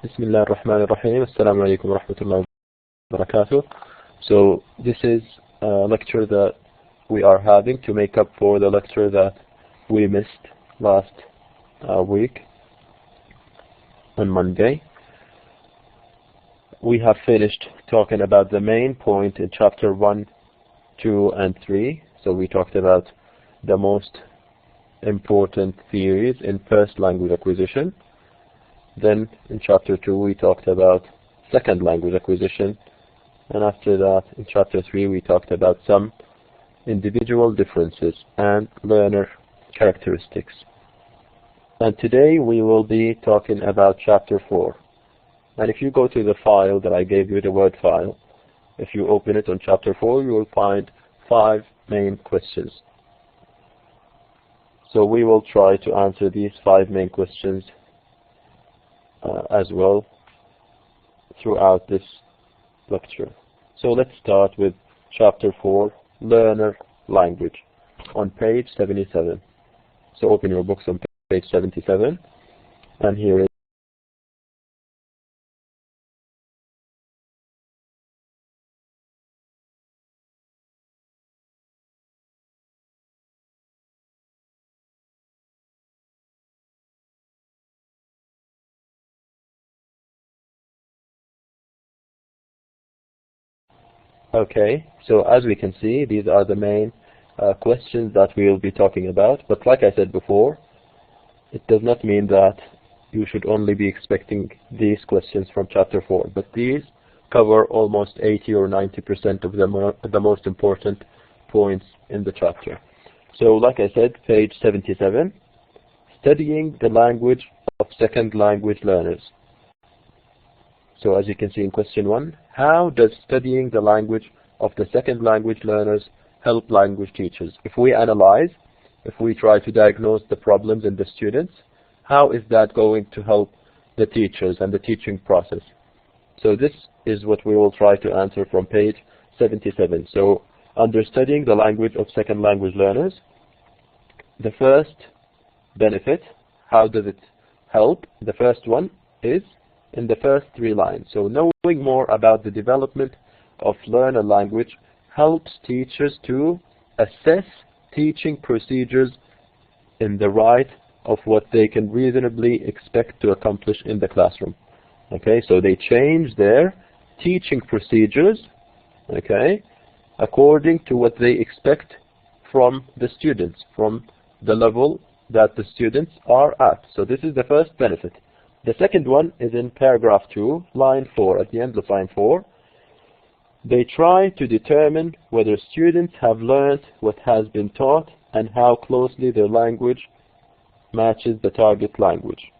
بسم الله الرحمن الرحيم. السلام عليكم ورحمة الله وبركاته. So this is a lecture that we are having to make up for the lecture that we missed last week on Monday. We have finished talking about the main point in chapter 1, 2 and 3. So we talked about the most important theories in first language acquisition. Then in chapter 2 we talked about second language acquisition, and after that in chapter 3 we talked about some individual differences and learner characteristics. And today we will be talking about chapter 4. And if you go to the file that I gave you, the Word file, if you open it on chapter 4, you will find 5 main questions. So we will try to answer these 5 main questions as well throughout this lecture. So let's start with chapter 4, learner language, on page 77. So open your books on page 77, and here is okay. So as we can see, these are the main questions that we will be talking about. But like I said before, it does not mean that you should only be expecting these questions from chapter 4. But these cover almost 80 or 90% of the most important points in the chapter. So like I said, page 77, studying the language of second language learners. So as you can see in question 1, how does studying the language of the second language learners help language teachers? If we analyze, if we try to diagnose the problems in the students, how is that going to help the teachers and the teaching process? So this is what we will try to answer from page 77. So under studying the language of second language learners, the first benefit, how does it help? The first one is in the first 3 lines. So knowing more about the development of learner language helps teachers to assess teaching procedures in the light of what they can reasonably expect to accomplish in the classroom. Okay, so they change their teaching procedures, okay, according to what they expect from the students, from the level that the students are at. So this is the first benefit. The second one is in paragraph 2, line 4, at the end of line 4. They try to determine whether students have learned what has been taught and how closely their language matches the target language.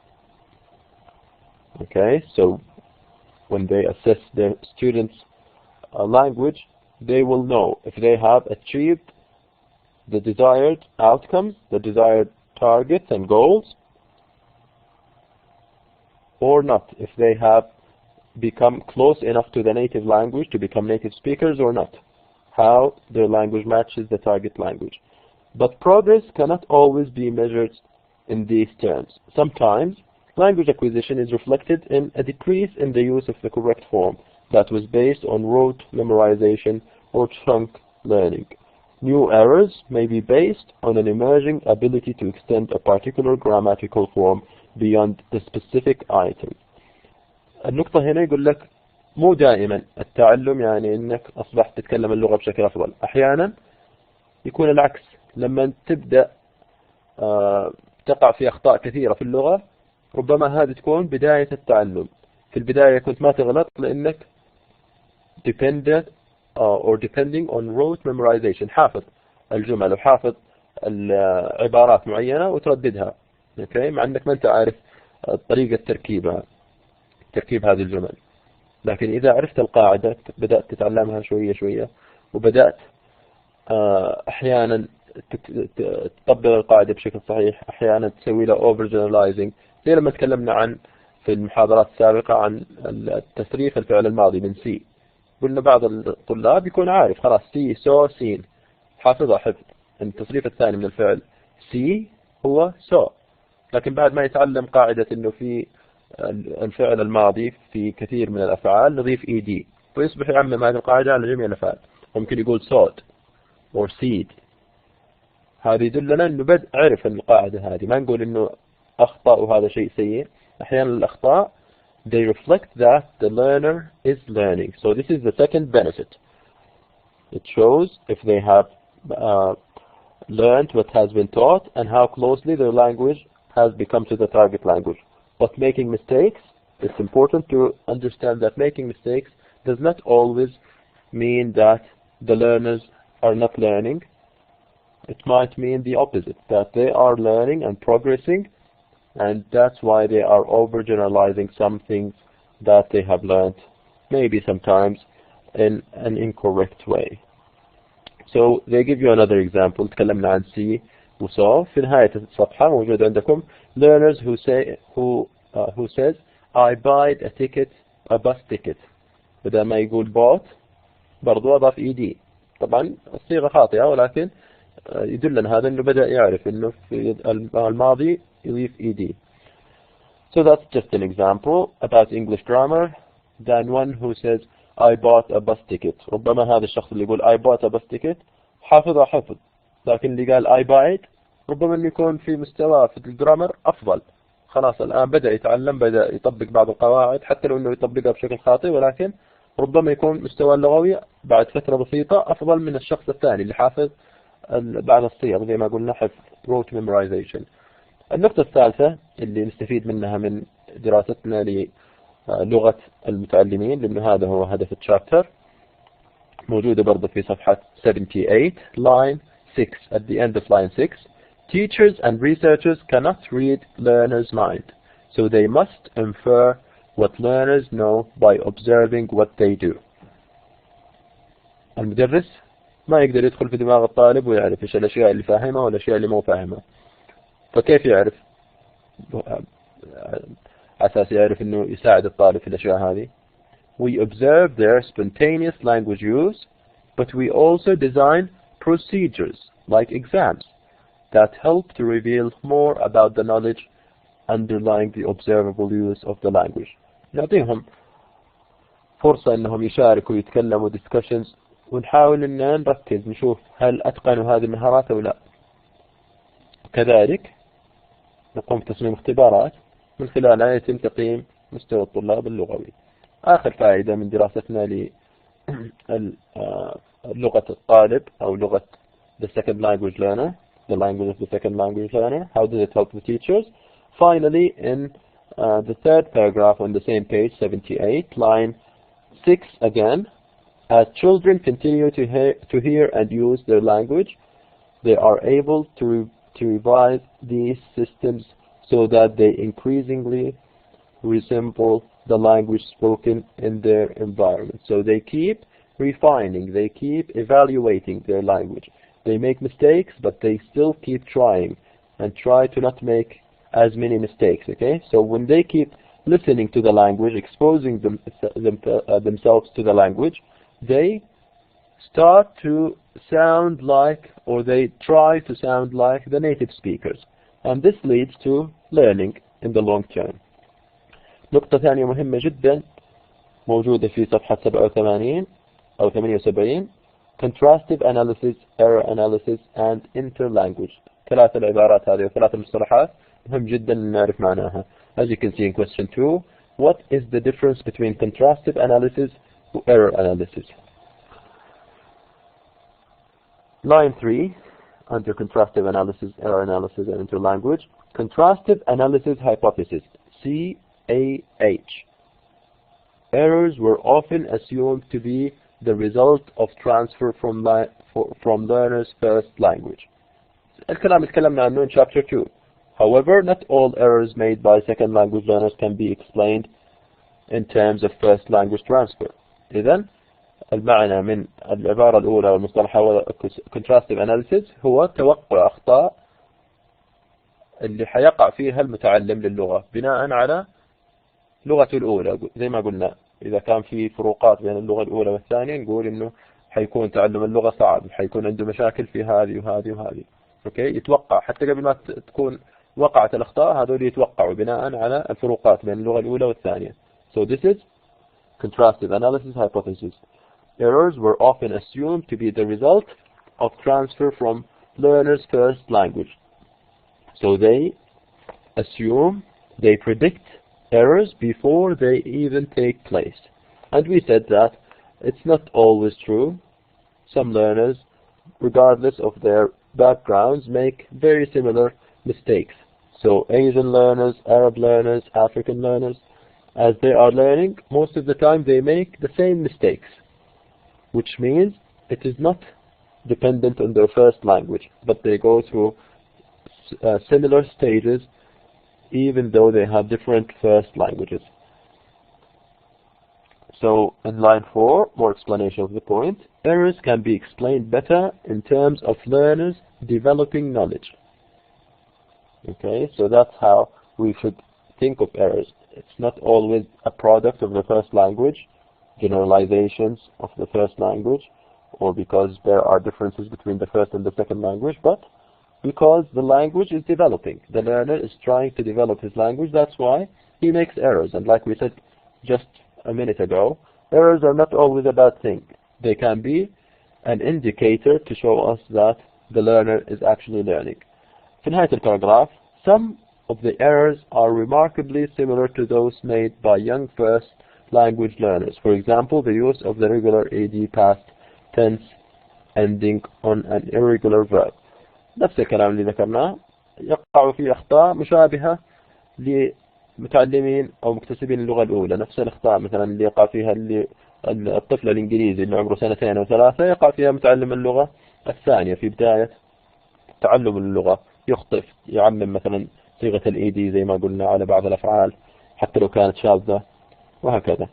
Okay, so when they assess their students' language, they will know if they have achieved the desired outcomes, the desired targets and goals, or not, if they have become close enough to the native language to become native speakers or not, how their language matches the target language. But progress cannot always be measured in these terms. Sometimes language acquisition is reflected in a decrease in the use of the correct form that was based on rote memorization or chunk learning. New errors may be based on an emerging ability to extend a particular grammatical form beyond the specific item. النقطة هنا يقول لك مو دائما التعلم يعني انك اصبحت تتكلم اللغة بشكل افضل. احيانا يكون العكس، لما تبدأ تقع في اخطاء كثيرة في اللغة، ربما هذه تكون بداية التعلم. في البداية كنت ما تغلط لانك depending on rote memorization، حافظ الجمل وحافظ العبارات معينة وترددها، اوكي، مع انك ما انت عارف طريقة تركيب هذه الجمل. لكن إذا عرفت القاعدة بدأت تتعلمها شوية شوية، وبدأت أحيانا تطبق القاعدة بشكل صحيح، أحيانا تسوي لها over generalizing، زي لما تكلمنا عن في المحاضرات السابقة عن التصريف الفعل الماضي من سي. قلنا بعض الطلاب يكون عارف خلاص سي سو سين، حافظها حفظ. التصريف الثاني من الفعل سي هو سو، لكن بعد ما يتعلم قاعدة إنه في الفعل الماضي في كثير من الأفعال نضيف ED ويصبح يعمم هذه القاعدة على جميع الأفعال. ممكن يقول sowed or seed. هذا يدلنا أنه بدأ عرف القاعدة هذه. ما نقول أنه أخطأ وهذا شيء سيء. أحيانا الأخطاء they reflect that the learner is learning. So this is the second benefit. It shows if they have learned what has been taught and how closely their language has become to the target language. But making mistakes, it's important to understand that making mistakes does not always mean that the learners are not learning. It might mean the opposite, that they are learning and progressing, and that's why they are overgeneralizing some things that they have learned, maybe sometimes in an incorrect way. So they give you another example. تكلمنا عن see و saw. في نهاية الصفحة موجود عندكم learners who says I bought a bus ticket. بدل ما يقول bought برضو أضاف ED. طبعا الصيغة خاطئة ولكن يدلنا هذا إنه بدأ يعرف إنه في الماضي يضيف ED. So that's just an example about English grammar than one who says I bought a bus ticket. ربما هذا الشخص اللي يقول I bought a bus ticket حافظ حفظ، لكن اللي قال I bought ربما إنه يكون في مستوى في الجرامر أفضل. خلاص الآن بدأ يتعلم، بدأ يطبق بعض القواعد حتى لو إنه يطبقها بشكل خاطئ، ولكن ربما يكون مستوى اللغوي بعد فترة بسيطة أفضل من الشخص الثاني اللي حافظ بعض الصيغ زي ما قلنا حفظ rote memorization. النقطة الثالثة اللي نستفيد منها من دراستنا للغة المتعلمين، لأنه هذا هو هدف الشابتر، موجودة برضه في صفحة 78 line 6 at the end of line 6. Teachers and researchers cannot read learners' mind, so they must infer what learners know by observing what they do. المدرس ما يقدر يدخل في دماغ الطالب ويعرف إيش الأشياء اللي فاهمها والأشياء اللي مو فاهمها. فكيف يعرف؟ أساس يعرف إنه يساعد الطالب في الأشياء هذه. We observe their spontaneous language use, but we also design procedures like exams that help to reveal more about the knowledge underlying the observable use of the language. نعطيهم فرصة إنهم يشاركوا ويتكلموا discussions، ونحاول إن نركز نشوف هل أتقنوا هذه المهارات أو لا. كذلك نقوم بتصميم اختبارات من خلالها يتم تقييم مستوى الطلاب اللغوي. آخر فائدة من دراستنا للغة الطالب أو لغة the second language learner, the language of the second language learner. How does it help the teachers? Finally, in the third paragraph on the same page, 78, line 6 again, as children continue to hear and use their language, they are able to revise these systems so that they increasingly resemble the language spoken in their environment. So they keep refining, they keep evaluating their language. They make mistakes, but they still keep trying and try to not make as many mistakes, okay? So when they keep listening to the language, exposing themselves to the language, they start to sound like, or they try to sound like the native speakers. And this leads to learning in the long term. نقطة ثانية مهمة جدا موجودة في صفحة 87 أو 78 contrastive analysis, error analysis and interlanguage. ثلاث العبارات هذه وثلاث المصطلحات مهم جدا نعرف معناها. As you can see in question 2, what is the difference between contrastive analysis and error analysis? Line 3, under contrastive analysis, error analysis and interlanguage. Contrastive analysis hypothesis, CAH. Errors were often assumed to be the result of transfer from learner's first language. الكلام تكلمنا عنه in chapter 2. However, not all errors made by second language learners can be explained in terms of first language transfer. إذن المعنى من العبارة الأولى والمصطلح هو contrastive analysis هو توقع أخطاء اللي حيقع فيها المتعلم للغة بناء على لغته الأولى. زي ما قلنا إذا كان في فروقات بين اللغة الأولى والثانية نقول إنه حيكون تعلم اللغة صعب، حيكون عنده مشاكل في هذه وهذه وهذه. أوكي، يتوقع حتى قبل ما تكون وقعت الأخطاء هذول يتوقعوا بناء على الفروقات بين اللغة الأولى والثانية. So this is contrastive analysis hypothesis. Errors were often assumed to be the result of transfer from learner's first language. So they assume, they predict errors before they even take place. And we said that it's not always true. Some learners, regardless of their backgrounds, make very similar mistakes. So Asian learners, Arab learners, African learners, as they are learning, most of the time they make the same mistakes, which means it is not dependent on their first language, but they go through similar stages even though they have different first languages. So in line 4, more explanation of the point. Errors can be explained better in terms of learners developing knowledge. Okay, so that's how we should think of errors. It's not always a product of the first language, generalizations of the first language, or because there are differences between the first and the second language, but because the language is developing. The learner is trying to develop his language, that's why he makes errors. And like we said just a minute ago, errors are not always a bad thing. They can be an indicator to show us that the learner is actually learning. في نهاية الباراجراف, some of the errors are remarkably similar to those made by young first language learners. For example, the use of the regular AD past tense ending on an irregular verb. نفس الكلام اللي ذكرناه يقع فيه أخطاء مشابهة لمتعلمين أو مكتسبين اللغة الأولى. نفس الأخطاء مثلا اللي يقع فيها الطفل الإنجليزي اللي عمره 2 أو 3 يقع فيها متعلم اللغة الثانية في بداية تعلم اللغة. يخطئ يعمم مثلا صيغة الإيدي زي ما قلنا على بعض الأفعال حتى لو كانت شاذة وهكذا.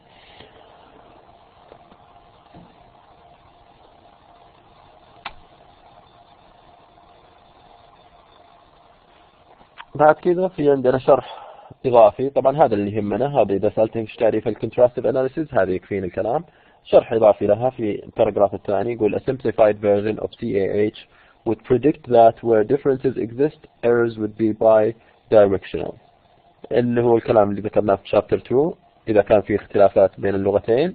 بعد كذا في عندنا شرح إضافي. طبعا هذا اللي يهمنا. هذا إذا سألتني ايش تعريف الكونتراستيف أناليسيس هذا يكفينا الكلام. شرح إضافي لها في الباراجراف الثاني يقول a simplified version of CAH would predict that where differences exist errors would be bi-directional. اللي هو الكلام اللي ذكرناه في شابتر 2. إذا كان في اختلافات بين اللغتين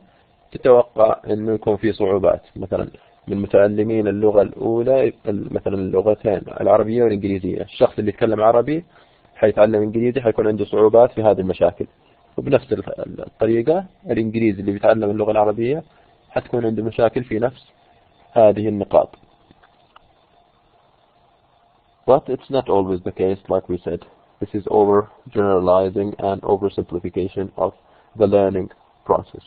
تتوقع أنه يكون في صعوبات مثلا من متعلمين اللغة الأولى مثلا اللغتين العربية والإنجليزية. الشخص اللي يتكلم عربي حيتعلم إنجليزي حيكون عنده صعوبات في هذه المشاكل. وبنفس الطريقة الإنجليزي اللي بيتعلم اللغة العربية حتكون عنده مشاكل في نفس هذه النقاط. But it's not always the case, like we said. This is over-generalizing and oversimplification of the learning process.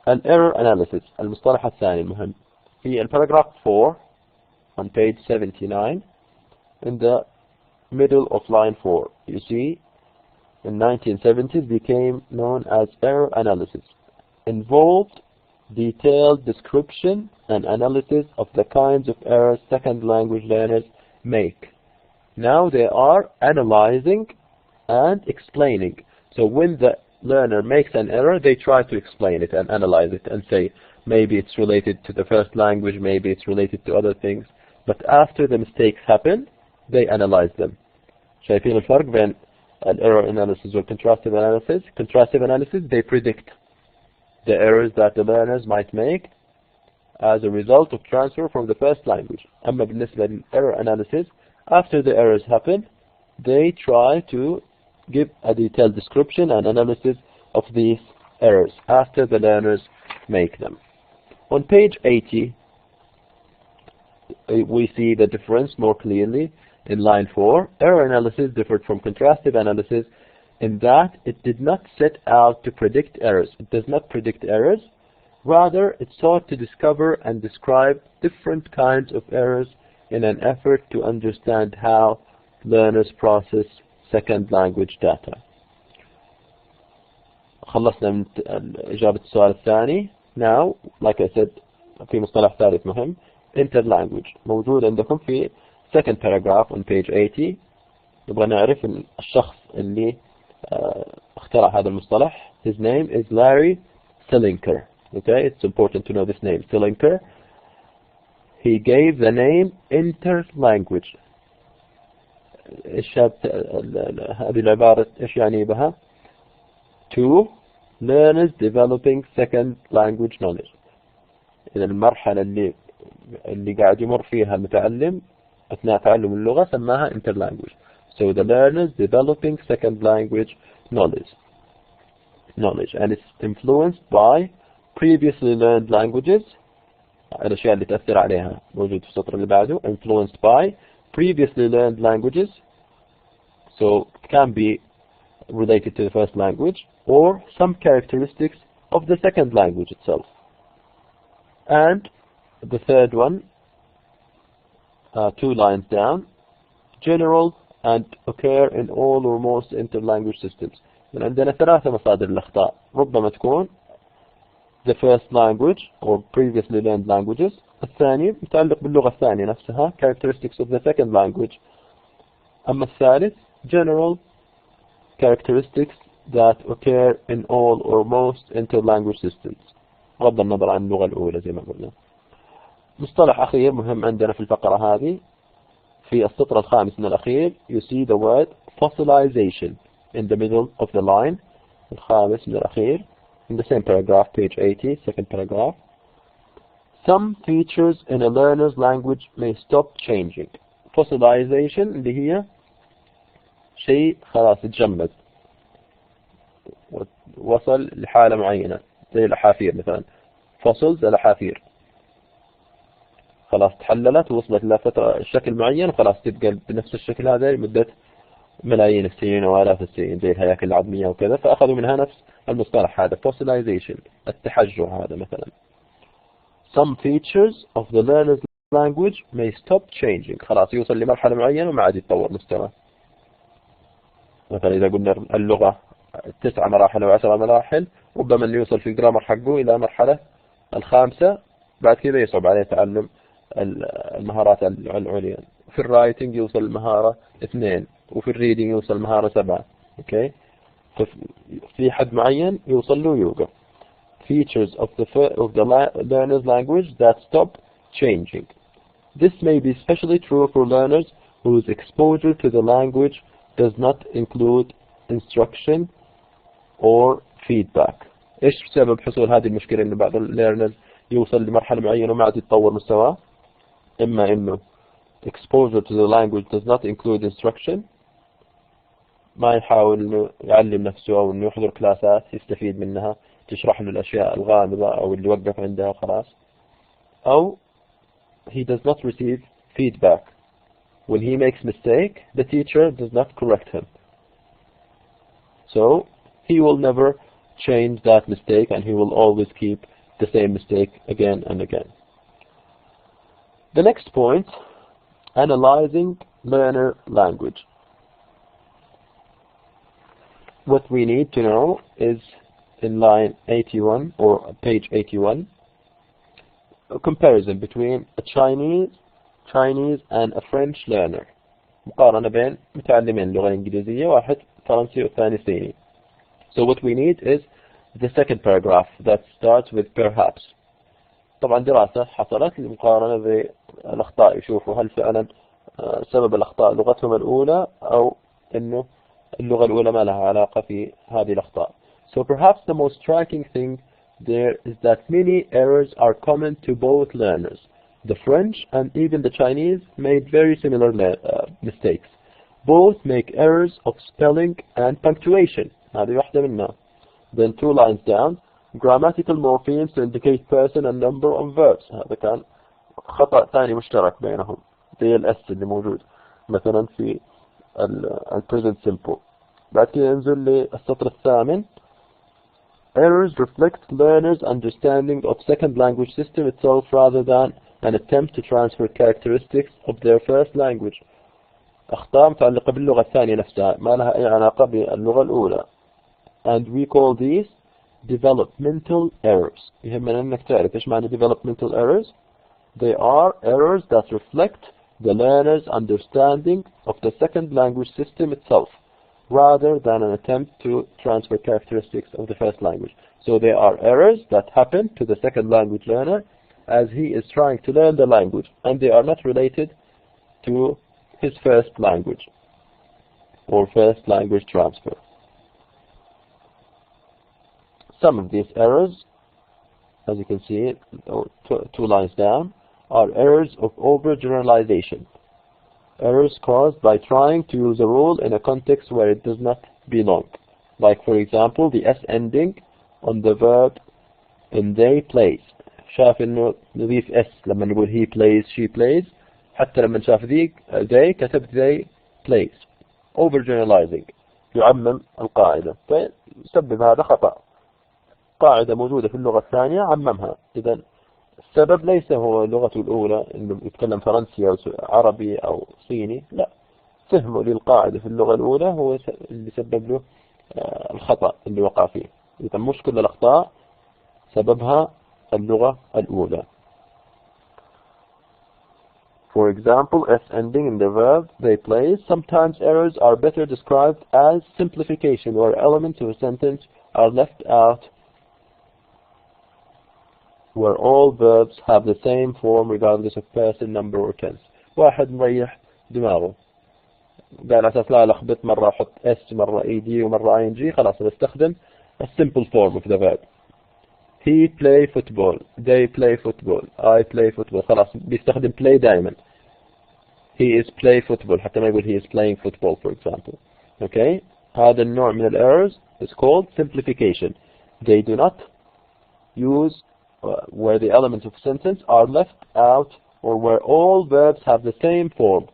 An error analysis. المصطلح الثاني المهم. في paragraph 4 on page 79 in the middle of line 4. You see, in 1970s became known as error analysis. Involved detailed description and analysis of the kinds of errors second language learners make. Now they are analyzing and explaining. So when the learner makes an error, they try to explain it and analyze it and say maybe it's related to the first language, maybe it's related to other things. But after the mistakes happen, they analyze them. شايفين الفرق بين error analysis or contrastive analysis? Contrastive analysis, they predict the errors that the learners might make as a result of transfer from the first language. أما بالنسبة للerror analysis, after the errors happen, they try to give a detailed description and analysis of these errors after the learners make them. On page 80, we see the difference more clearly in line 4. Error analysis differed from contrastive analysis in that it did not set out to predict errors. It does not predict errors. Rather, it sought to discover and describe different kinds of errors in an effort to understand how learners process second language data. خلصنا من إجابة السؤال الثاني. Now, like I said, في مصطلح ثالث مهم, interlanguage موجود عندكم في second paragraph on page 80. نبغى نعرف الشخص اللي اخترع هذا المصطلح. His name is Larry Selinker. Okay, it's important to know this name, Selinker. He gave the name interlanguage. إيش هذه العبارة إيش يعني بها؟ to learners developing second language knowledge. إذا المرحلة اللي قاعد يمر فيها المتعلم أثناء تعلم اللغة سماها interlanguage. So the learners developing second language knowledge and it's influenced by previously learned languages. الأشياء اللي تأثر عليها موجود في السطر اللي بعده. influenced by previously learned languages, so it can be related to the first language or some characteristics of the second language itself. And the third one, 2 lines down, general and occur in all or most interlanguage systems. عندنا 3 مصادر الأخطاء، ربما تكون the first language or previously learned languages. الثاني متعلق باللغة الثانية نفسها characteristics of the second language. أما الثالث general characteristics that occur in all or most interlanguage systems، بغض النظر عن اللغة الأولى زي ما قلنا. مصطلح أخير مهم عندنا في الفقرة هذه في السطر الخامس من الأخير. You see the word fossilization in the middle of the line. الخامس من الأخير in the same paragraph, page 80, second paragraph. Some features in a learner's language may stop changing. Fossilization اللي هي شيء خلاص اتجمد وصل لحالة معينة زي الأحافير مثلا. fossils الأحافير خلاص تحللت ووصلت إلى فترة شكل معين وخلاص تبقى بنفس الشكل هذا لمدة ملايين السنين وآلاف السنين زي الهياكل العظمية وكذا، فأخذوا منها نفس المصطلح هذا fossilization، التحجر هذا مثلا. Some features of the learner's language may stop changing. خلاص يوصل لمرحلة معينة وما عاد يتطور مستوى. مثلا إذا قلنا اللغة 9 مراحل أو 10 مراحل، ربما اللي يوصل في الجرامر حقه إلى مرحلة 5 بعد كذا يصعب عليه تعلم المهارات العليا. في الرايتنج يوصل المهارة 2، وفي الريدنج يوصل المهارة 7. اوكي، في حد معين يوصل له يوقف. Features of the learner's language that stop changing. This may be especially true for learners whose exposure to the language does not include instruction or feedback. ايش سبب حصول هذه المشكلة ان بعض الليرنرز يوصل لمرحلة معينة وما عاد يتطور مستواه؟ اما انه exposure to the language does not include instruction، ما يحاول انه يعلم نفسه او انه يحضر كلاسات يستفيد منها تشرح له الاشياء الغامضة او اللي وقف عندها وخلاص، او he does not receive feedback. When he makes mistake, the teacher does not correct him. So he will never change that mistake and he will always keep the same mistake again and again. The next point, analyzing learner language. What we need to know is in line 81 or page 81, a comparison between a Chinese and a French learner. مقارنة بين متعلمين اللغة الإنجليزية، واحد فرنسي والثاني صيني. So what we need is the second paragraph that starts with perhaps. طبعا دراسة حصلت للمقارنة بالأخطاء، يشوفوا هل فعلا سبب الأخطاء لغتهم الأولى أو إنه اللغة الأولى ما لها علاقة في هذه الأخطاء. So perhaps the most striking thing there is that many errors are common to both learners. The French and even the Chinese made very similar mistakes. Both make errors of spelling and punctuation. هذه واحدة منها. Then 2 lines down, grammatical morphemes to indicate person and number of verbs. هذا كان خطأ ثاني مشترك بينهم زي الاس اللي موجود مثلا في present simple. بعد كده ننزل للسطر الثامن. Errors reflect learners' understanding of second language system itself rather than an attempt to transfer characteristics of their first language. أخطاء متعلقة باللغة الثانية نفسها ما لها أي علاقة باللغة الأولى. And we call these developmental errors. يهمنا أنك تعرف إيش معنى developmental errors. They are errors that reflect the learner's understanding of the second language system itself rather than an attempt to transfer characteristics of the first language. So they are errors that happen to the second language learner as he is trying to learn the language, and they are not related to his first language. or first language transfer. Some of these errors, as you can see, two lines down, are errors of overgeneralization. Errors caused by trying to use a rule in a context where it does not belong. Like, for example, the S ending on the verb in they plays. شاف إنه نضيف S لما نقول he plays, she plays. حتى لما شاف they كتب they plays. Overgeneralizing. يعمم القاعدة. فيسبب هذا خطأ. قاعدة موجودة في اللغة الثانية عممها. إذا السبب ليس هو لغته الأولى إنه يتكلم فرنسي أو عربي أو صيني، لا، فهمه للقاعدة في اللغة الأولى هو اللي سبب له الخطأ اللي وقع فيه. إذا مش كل الأخطاء سببها اللغة الأولى. For example, S ending in the verb they play. Sometimes errors are better described as simplification, where elements of a sentence are left out, where all verbs have the same form regardless of person, number or tense. واحد مريح دماغه قال أساس لا لخبط مرة أحط S مرة ED ومرة ING، خلاص بستخدم a simple form of the verb. He play football, they play football, I play football. خلاص بيستخدم play دائما. He is play football حتى ما يقول he is playing football for example. Okay? هذا النوع من errors is called simplification. They do not use where the elements of sentence are left out or where all verbs have the same form.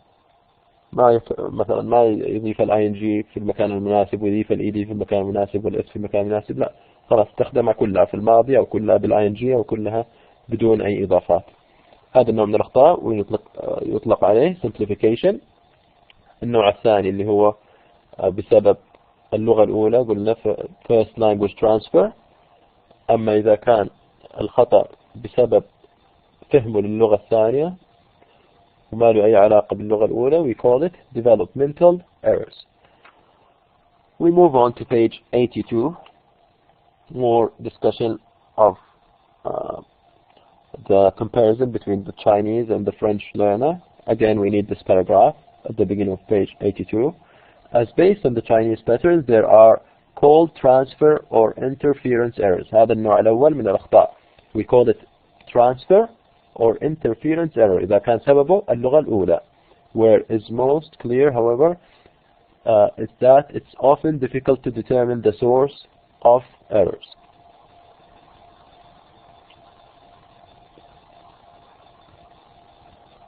مثلا ما يضيف ال ING في المكان المناسب ويضيف ال ED في المكان المناسب وال S في المكان المناسب، لا، خلاص استخدمها كلها في الماضي أو كلها بال ING أو كلها بدون أي إضافات. هذا النوع من الأخطاء ويطلق عليه simplification. النوع الثاني اللي هو بسبب اللغة الأولى قلنا first language transfer. أما إذا كان الخطأ بسبب فهمه للغة الثانية وما له أي علاقة باللغة الأولى, we call it developmental errors. We move on to page 82, more discussion of the comparison between the Chinese and the French learner. Again, we need this paragraph at the beginning of page 82. As based on the Chinese patterns, there are called transfer or interference errors. هذا النوع الأول من الأخطاء. We call it transfer or interference error إذا كان سببه اللغة الأولى. Where is most clear, however, is that it's often difficult to determine the source of errors.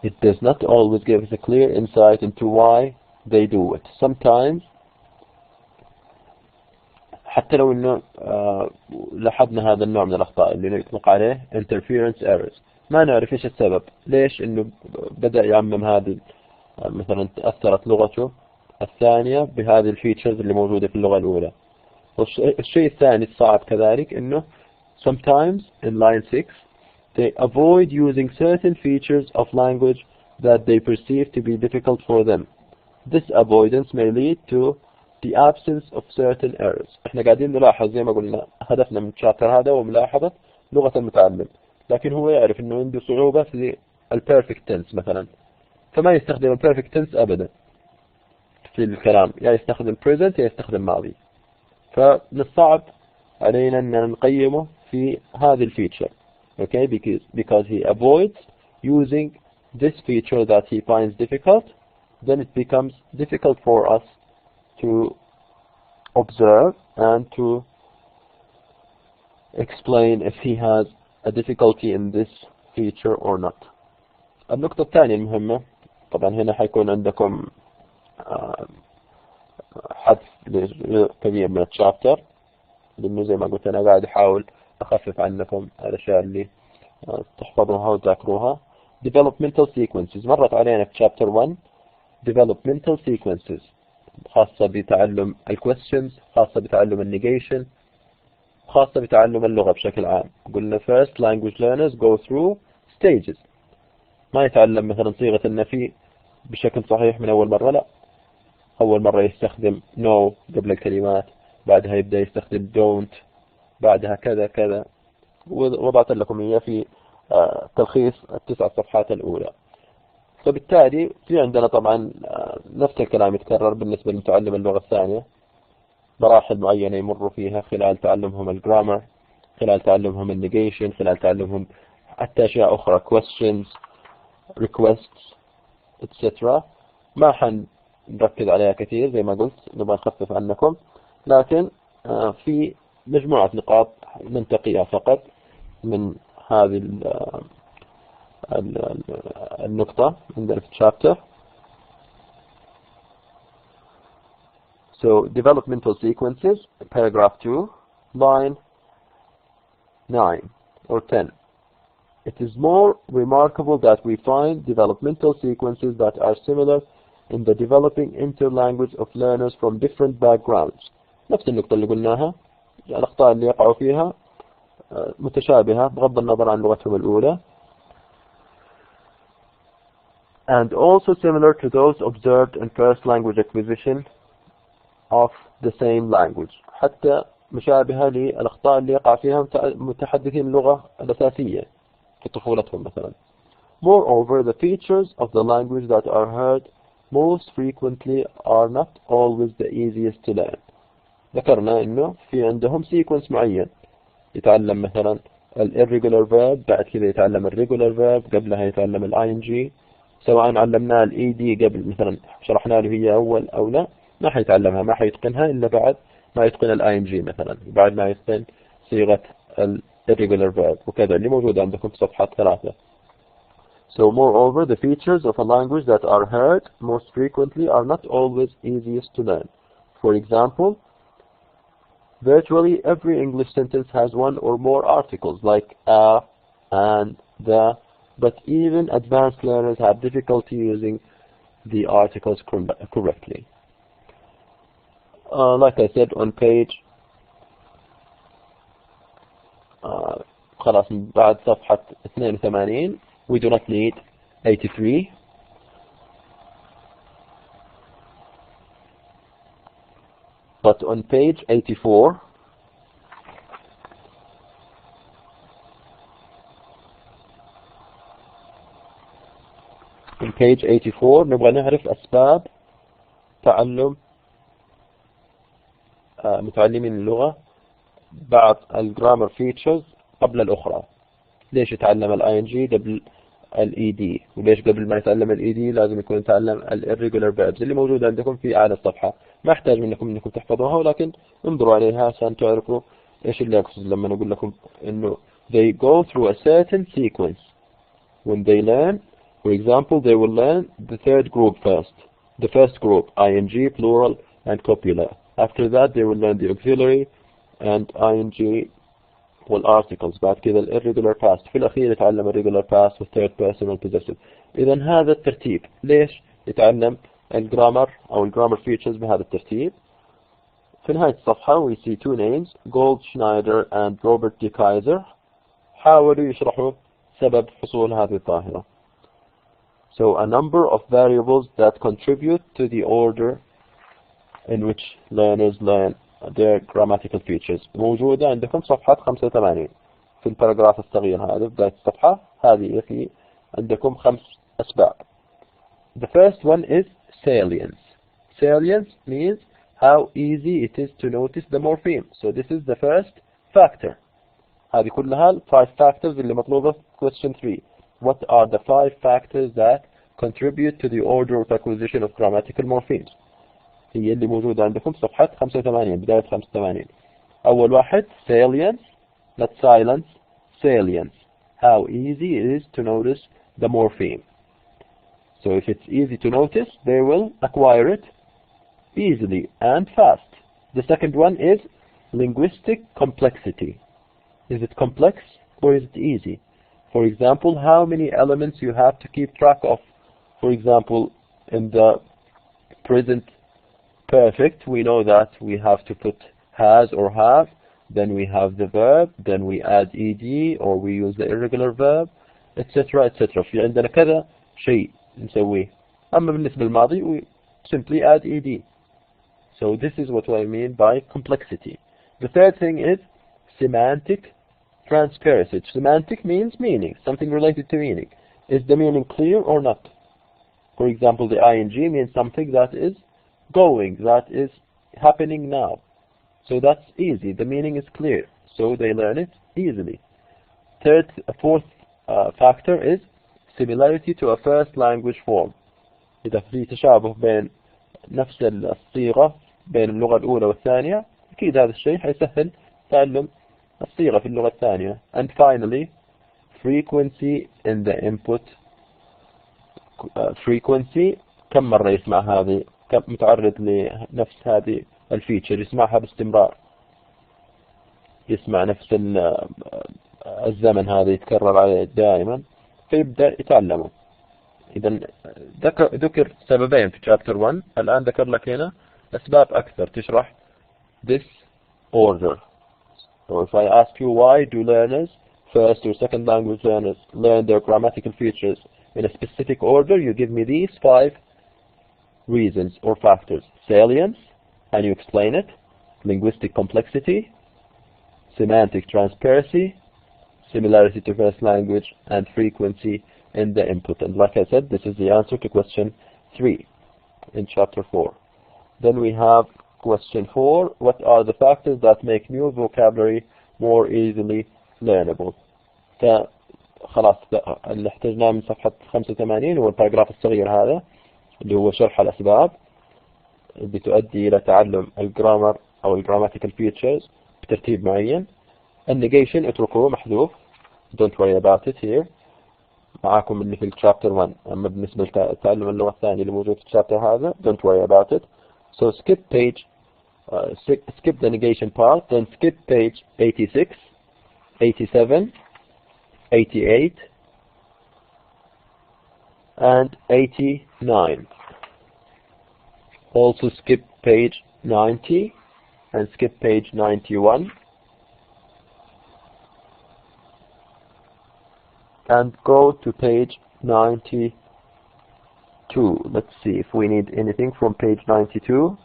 It does not always give us a clear insight into why they do it. Sometimes حتى لو إنه لاحظنا هذا النوع من الأخطاء اللي نطلق عليه interference errors، ما نعرف إيش السبب. ليش إنه بدأ يعمم هذه، مثلا تأثرت لغته الثانية بهذه الفيتشرز اللي موجودة في اللغة الأولى. الشيء الثاني الصعب كذلك إنه sometimes in line 6 they avoid using certain features of language that they perceive to be difficult for them. This avoidance may lead to the absence of certain errors. احنا قاعدين نلاحظ زي ما قلنا هدفنا من الشابتر هذا وملاحظة لغة المتعلم، لكن هو يعرف انه عنده صعوبة في البيرفكت تنس مثلا، فما يستخدم البيرفكت تنس ابدا في الكلام، يا يستخدم present يا يستخدم ماضي. فمن الصعب علينا ان نقيمه في هذه الفيتشر. Okay, because he avoids using this feature that he finds difficult, then it becomes difficult for us to observe and to explain if he has a difficulty in this feature or not. النقطة الثانية المهمة، طبعا هنا حيكون عندكم حذف كبير من الشابتر، لأنه زي ما قلت أنا قاعد أحاول أخفف عنكم الأشياء اللي تحفظوها وتذاكروها. developmental sequences مرت علينا في chapter 1. developmental sequences خاصة بتعلم questions، خاصة بتعلم negation، خاصة بتعلم اللغة بشكل عام. قلنا first language learners go through stages. ما يتعلم مثلا صيغة النفي بشكل صحيح من أول مرة، لا، أول مرة يستخدم no قبل الكلمات، بعدها يبدأ يستخدم don't، بعدها كذا كذا. وضعت لكم إياه في تلخيص 9 صفحات الأولى. فبالتالي في عندنا طبعا نفس الكلام يتكرر بالنسبة لمتعلم اللغة الثانية، مراحل معينة يمروا فيها خلال تعلمهم الجرامر، خلال تعلمهم النيجيشن، خلال تعلمهم حتى أشياء أخرى questions requests etc. ما حنركز عليها كثير زي ما قلت، نبغى نخفف عنكم، لكن في مجموعة نقاط ننتقيها فقط من هذه النقطة عندنا في الشابتر. So developmental sequences, paragraph 2, line 9 or 10. It is more remarkable that we find developmental sequences that are similar in the developing interlanguage of learners from different backgrounds. نفس النقطة اللي قلناها، الأخطاء اللي يقعوا فيها متشابهة بغض النظر عن لغتهم الأولى. And also similar to those observed in first language acquisition of the same language. حتى مشابهة للأخطاء اللي يقع فيها متحدثين اللغة الأساسية في طفولتهم مثلا. Moreover, the features of the language that are heard most frequently are not always the easiest to learn. ذكرنا إنه في عندهم sequence معين، يتعلم مثلا irregular verb، بعد كذا يتعلم regular verb، قبلها يتعلم ing، سواء علمناه ed قبل مثلا شرحنا له هي أول أو لا، ما حيتعلمها، ما حيتقنها إلا بعد ما يتقن ing مثلا، بعد ما يتقن صيغة irregular verb، وكذا اللي موجود عندكم في صفحة 3. So moreover, the features of a language that are heard most frequently are not always easiest to learn. For example, virtually every English sentence has one or more articles like a, and, the, but even advanced learners have difficulty using the articles correctly. Like I said on page خلاص بعد صفحة 82 we do not need 83. But on page 84 نبغى نعرف أسباب تعلم متعلمين اللغة بعض الجرامر فيتشرز قبل الأخرى. ليش يتعلم ing قبل ed، وليش قبل ما يتعلم ed لازم يكون يتعلم irregular verbs اللي موجودة عندكم في أعلى الصفحة. ما احتاج منكم انكم تحفظوها، ولكن انظروا عليها عشان تعرفوا ايش اللي اقصد لما نقول لكم انه they go through a certain sequence. When they learn, for example, they will learn the third group first, the first group ing, plural and copula. After that they will learn the auxiliary and ing والarticles. بعد كذا irregular past، في الأخير يتعلم irregular past والthird person والpossessive. إذا هذا الترتيب. ليش يتعلم الجرامر أو الجرامر features بهذا الترتيب؟ في نهاية الصفحة we see two names, Goldschneider and Robert de Keyser. حاولوا يشرحوا سبب حصول هذه الظاهرة. So a number of variables that contribute to the order in which learners learn their grammatical features. موجودة عندكم صفحة 85 في الباراجراف الصغير هذا بداية الصفحة هذه، في عندكم 5 أسباب. The first one is salience. Salience means how easy it is to notice the morpheme. So this is the first factor. هذه كلها 5 factors اللي مطلوبة في question 3. What are the 5 factors that contribute to the order of acquisition of grammatical morphemes? هي اللي موجودة عندكم صفحة 85 بداية 85. أول واحد salience, not silence, salience. How easy it is to notice the morpheme. So if it's easy to notice, they will acquire it easily and fast. The second one is linguistic complexity. Is it complex or is it easy? For example, how many elements you have to keep track of. For example, in the present perfect, we know that we have to put has or have, then we have the verb, then we add ed or we use the irregular verb, etc. etc. في عندنا كذا شيء نسويه. أما بالنسبة للماضي we simply add ed. So this is what I mean by complexity. The third thing is semantic transparency. Semantic means meaning, something related to meaning. Is the meaning clear or not? For example, the ing means something that is going, that is happening now. So that's easy. The meaning is clear. So they learn it easily. Fourth factor is similarity to a first language form. إذا في تشابه بين نفس الصيغة بين اللغة الأولى والثانية أكيد هذا الشيء حيسهل تعلم الصيغة في اللغة الثانية. And finally, frequency in the input. Frequency كم مرة يسمع هذه، كم متعرض لنفس هذه الفيتشر، يسمعها باستمرار، يسمع نفس الزمن هذا يتكرر عليه دائما فيبدأ يتعلمه. إذا ذكر سببين في chapter 1، الآن ذكر لك هنا أسباب أكثر تشرح this order. So if I ask you why do learners, first or second language learners, learn their grammatical features in a specific order, you give me these 5 reasons or factors: salience, and you explain it; linguistic complexity; semantic transparency; similarity to first language; and frequency in the input. And like I said, this is the answer to question 3 in chapter 4. Then we have question 4. What are the factors that make new vocabulary more easily learnable? خلاص اللي احتجناه من صفحة 85 هو الباراجراف الصغير هذا اللي هو شرح الأسباب اللي تؤدي إلى تعلم الجرامر أو الجراماتيكال فيتشرز بترتيب معين. النيجيشن اتركوه محذوف. Don't worry about it here. معاكم اللي في الشابتر 1. أما بالنسبة لتعلم اللغة الثانية اللي موجود في الشابتر هذا don't worry about it. So skip page, skip the negation part, then skip page 86, 87, 88, and 89. Also skip page 90 and skip page 91. And go to page 92. Let's see if we need anything from page 92.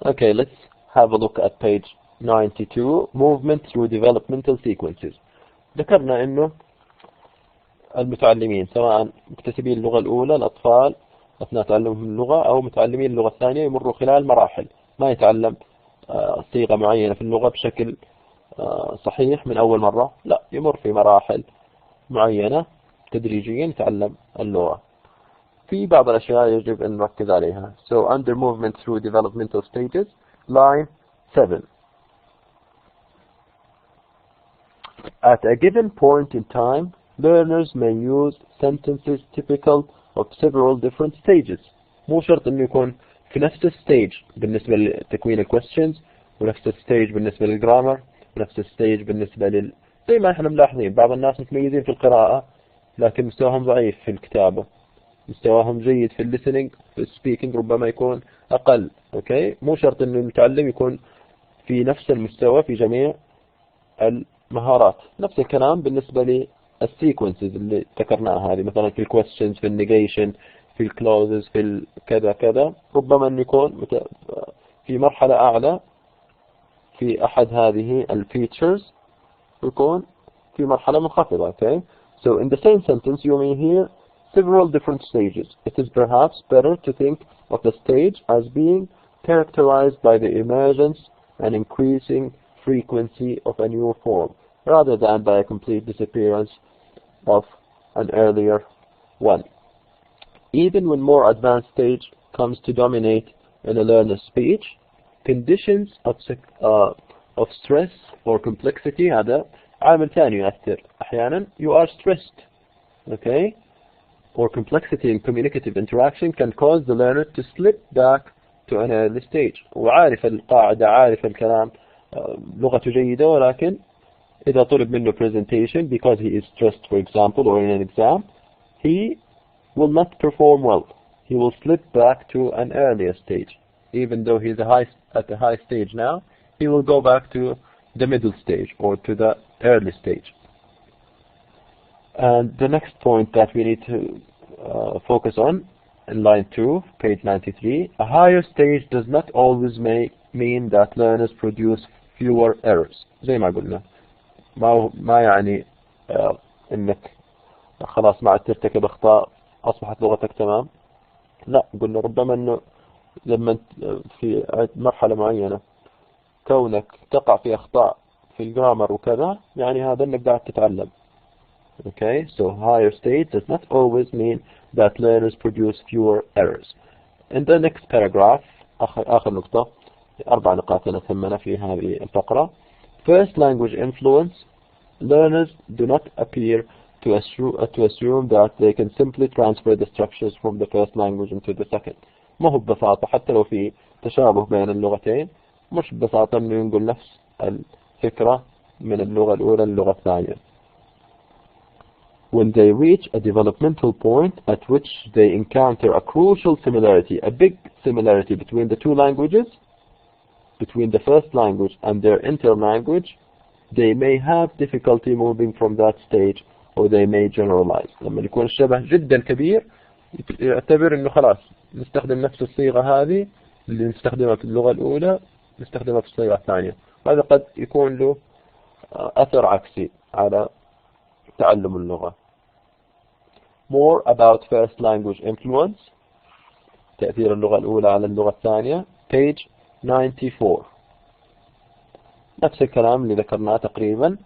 Okay, let's have a look at page 92. Movement through developmental sequences. ذكرنا انه المتعلمين سواء مكتسبين اللغة الأولى الأطفال أثناء تعلمهم اللغة أو متعلمين اللغة الثانية يمروا خلال مراحل، ما يتعلم صيغة معينة في اللغة بشكل صحيح من أول مرة، لا يمر في مراحل معينة تدريجيا يتعلم اللغة. في بعض الأشياء يجب أن نركز عليها. So under movement through developmental stages, line 7. At a given point in time, learners may use sentences typical of several different stages. مو شرط انه يكون في نفس الستيج بالنسبة لتكوين الكويستشنز ونفس الستيج بالنسبة للجرامر ونفس الستيج بالنسبة زي ما احنا ملاحظين بعض الناس متميزين في القراءة لكن مستواهم ضعيف في الكتابة، مستواهم جيد في الليسننج، في السبيكينج ربما يكون أقل. اوكي، مو شرط انه المتعلم يكون في نفس المستوى في جميع المهارات. نفس الكلام بالنسبة السيكونسز اللي ذكرناها هذه، مثلا في الكويستشنز، في النيجيشن، في الكلوزز، في كذا كذا، ربما أن يكون في مرحلة أعلى في أحد هذه الفيتشرز يكون في مرحلة منخفضة. Okay, so in the same sentence you may hear several different stages. It is perhaps better to think of the stage as being characterized by the emergence and increasing frequency of a new form, rather than by a complete disappearance of an earlier one. Even when more advanced stage comes to dominate in a learner's speech, conditions of stress or complexity هذا عامل ثاني يؤثر. أحيانا you are stressed, okay, or complexity in communicative interaction can cause the learner to slip back to an early stage. وعارف القاعدة، عارف الكلام، لغته جيدة، ولكن إذا طلب منه presentation because he is stressed, for example, or in an exam, he will not perform well. He will slip back to an earlier stage. Even though he's at the high stage now, he will go back to the middle stage or to the early stage. And the next point that we need to focus on in line 2, page 93, a higher stage does not always mean that learners produce fewer errors. زي ما قلنا ما يعني انك خلاص ما عاد ترتكب اخطاء اصبحت لغتك تمام. لا، قلنا ربما انه لما في مرحلة معينة كونك تقع في اخطاء في الجرامر وكذا، يعني هذا انك قاعد تتعلم. Okay, so higher stage does not always mean that learners produce fewer errors. In the next paragraph, آخر نقطة، 4 نقاط تهمنا في هذه الفقرة. First language influence. Learners do not appear to assume that they can simply transfer the structures from the first language into the second. ما هو ببساطة حتى لو في تشابه بين اللغتين، مش ببساطة إنه ينقل نفس الفكرة من اللغة الأولى للغة الثانية. When they reach a developmental point at which they encounter a crucial similarity, a big similarity between the two languages, between the first language and their inter-language, they may have difficulty moving from that stage, or they may generalize. لما يكون الشبه جدا كبير يعتبر انه خلاص نستخدم نفس الصيغة هذه اللي نستخدمها في اللغة الأولى نستخدمها في الصيغة الثانية. هذا قد يكون له أثر عكسي على تعلم اللغة. More about first language influence. تأثير اللغة الأولى على اللغة الثانية. Page 94. نفس الكلام اللي ذكرناه تقريبا.